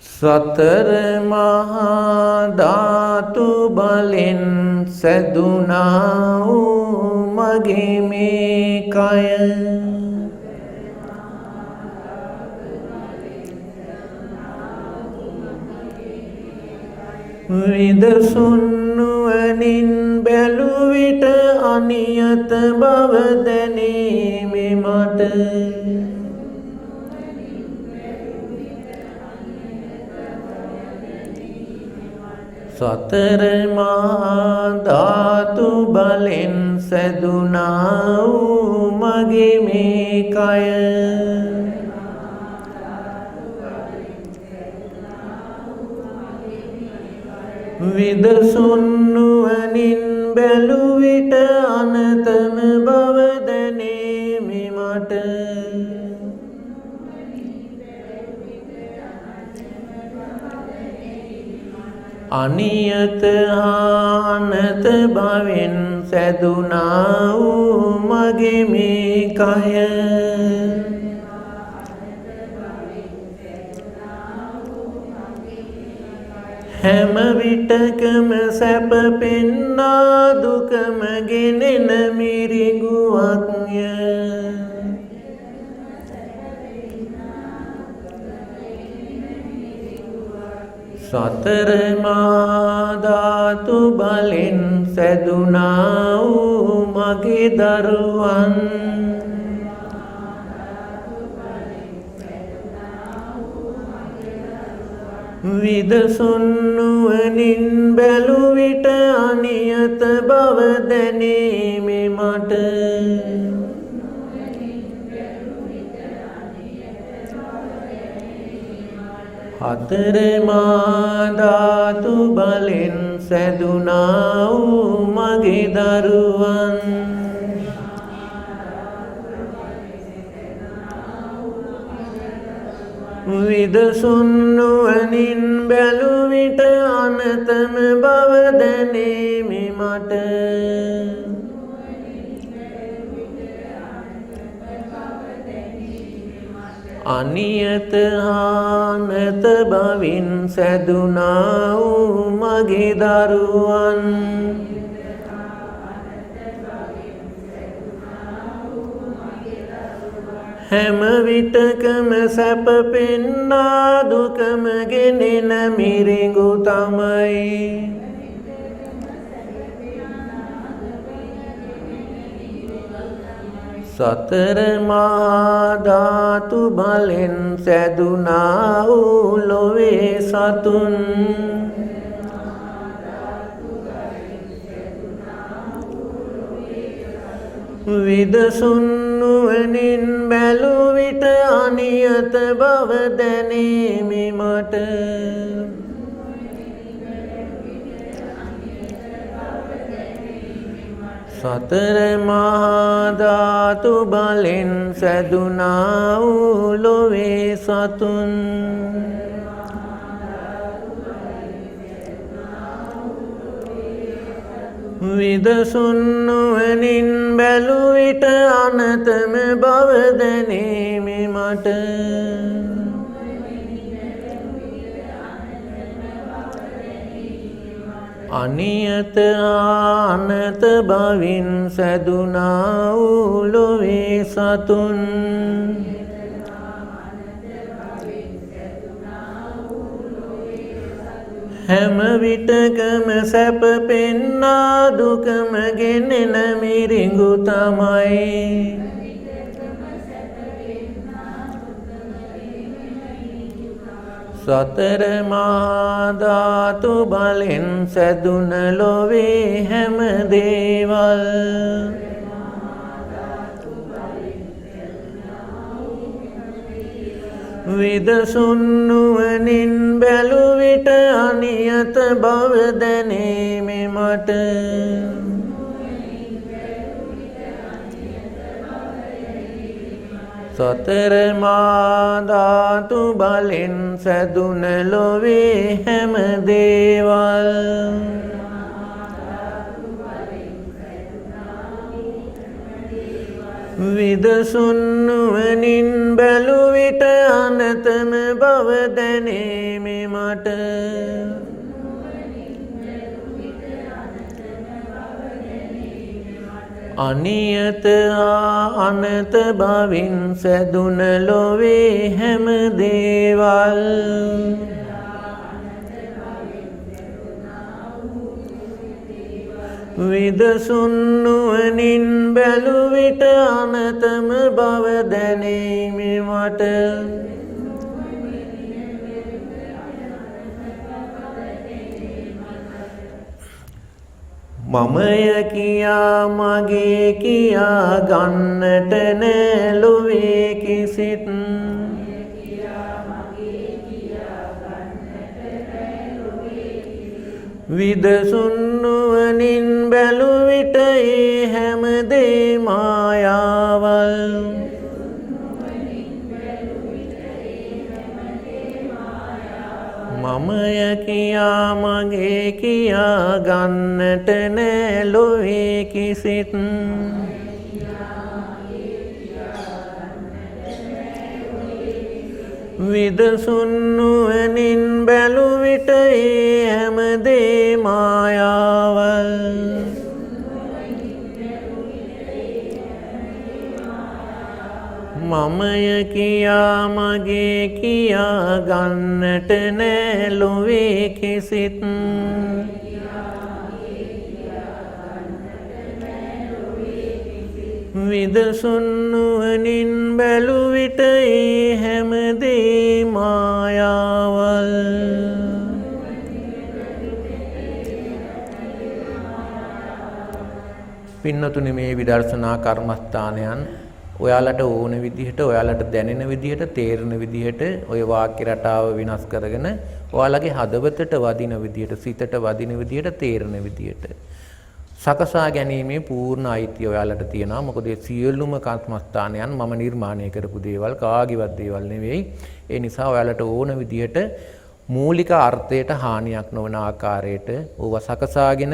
සතර මහා ධාතු බලෙන් සැදුනා වූ මගේ මේ කය විදසුන්නුවනින් බැලූ විට අනියත බව දැනීමේ මට සතර මහා ධාතු බලෙන් සැදුනා වූ මගේ මේ කය විදසුන්නුවනින් බැලු විට අනතම බව දැනීමි මට. අනියත ආනත භවෙන් සැදුනා වූ මගේ මේ කය හැම විටකම සැප පෙන්නා දුකම ගෙනෙන මිරිඟුවක්ය. සතර මා ධාතු බලෙන් සැදුනා වූ මගේ දරුවන් විදසුන් නුවණින් බැලු විට අනියත බව දැනීමි මට. හතර මා ධාතු බලෙන් සැදුනා වූ මගේ දරුවන් විදසුන් නුවණින් බැලු විට අනතම බව දැනීමි මට. අනියත ආනත බවින් සැදුනා වූ මගේ දරුවන් හැම විටකම සැප පෙන්නා දුකම ගෙනෙන මිරිඟු තමයි. සතර මහා ධාතු බලෙන් සැදුනා වූ ලොවේ සතුන් විදසුන් නුවණින් බැලු විට අනියත බව දැනීමි මට. සතර මහා ධාතු බලෙන් සැදුනා වූ ලොවේ සතුන් විදසුන් නුවණින් බැලු විට අනතම බව දැනීමි මට. අනියත ආනත භවින් සැදුනා වූ ලොවේ සතුන් හැම විටකම සැප පෙන්නා දුකම ගෙනෙන මිරිඟු තමයි. සතර මහා ධාතු බලෙන් සැදුන ලොවේ හැම දේවල් විදසුන් නුවණින් බැලු විට අනියත බව දැනීමි මට. සතර මා ධාතු බලෙන් සැදුන ලොවේ හැම දේවල් විදසුන් නුවණින් බැලු විට අනතම බව දැනීමි මට. අනියත අනත භවින් සැදුන ලොවේ හැම දේවල් විදසුන් නුවණින් බැලු විට අනතම බව දැනීමි මට. මමය කියා මගේ කියා ගන්නට නෑ ලොවේ කිසිත්. විදසුන් නුවණින් නුවණින් බැලු විට ඒ හැමදේ මායාවල් මමය කියා මගේ කියා ගන්නට නෑ ලොවේ කිසිත් විදසුන් නුවණින් බැලු විට ඒ හැමදේ මායාවල් මමය කියා මගේ කියා ගන්නට නෑ ලොවේ කිසිත් විදසුන් නුවණින් බැලු විට ඒ හැමදේ මායාවල් පින්නතුනි මේ විදර්ශනා කර්මස්ථානයන් ඔයාලට ඕන විදිහට ඔයාලට දැනෙන විදිහට තේරෙන විදිහට ඔය වාක්‍ය රටාව වෙනස් කරගෙන ඔයාලගේ හදවතට වදින විදිහට සිතට වදින විදිහට තේරෙන විදිහට සකසා ගැනීමේ පූර්ණ අයිතිය ඔයාලට තියෙනවා. මොකද මේ සියලුම කර්මස්ථානයන් මම නිර්මාණය කරපු දේවල් කාගේවත් දේවල් නෙවෙයි. ඒ නිසා ඔයාලට ඕන විදිහට මූලික අර්ථයට හානියක් නොවන ආකාරයට ඕවා සකසාගෙන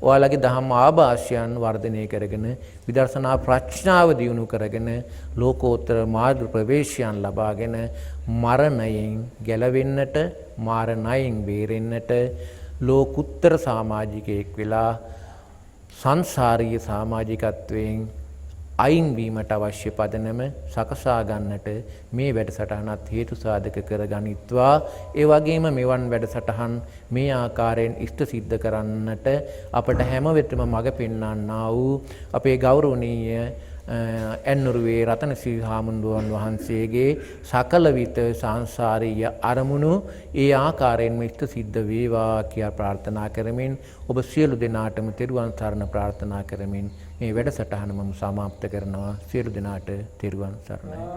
ඔයාලගේ දහම් ආభాෂයන් වර්ධනය කරගෙන විදර්ශනා ප්‍රඥාව දියුණු කරගෙන ලෝකෝත්තර මාර්ග ප්‍රවේශයන් ලබාගෙන මරණයෙන් ගැලවෙන්නට මාරණයෙන් බේරෙන්නට ලෝකුත්තර සමාජිකයෙක් වෙලා සංසාරීය සමාජිකත්වයෙන් අයින් වීමට අවශ්‍ය පදනම සකසා ගන්නට මේ වැඩසටහනත් හේතු සාධක කරගනිත්වා. ඒ වගේම මෙවන් වැඩසටහන් මේ ආකාරයෙන් ඉෂ්ට සිද්ධ කරන්නට අපට හැම වෙතම මඟ පෙන්වන්නා වූ අපේ ගෞරවනීය ඇන්නුරුවේ රතනසිරි හාමුදුරුවන් වහන්සේගේ සකල විත සංසාරීය අරමුණු ඒ ආකාරයෙන්ම ඉෂ්ට සිද්ධ වේවා කියා ප්‍රාර්ථනා කරමින් ඔබ සියලු දෙනාටම තෙරුවන් සරණ ප්‍රාර්ථනා කරමින් මේ වැඩසටහන මම සමාප්ත කරනවා. සියලු දෙනාට තෙරුවන් සරණයි.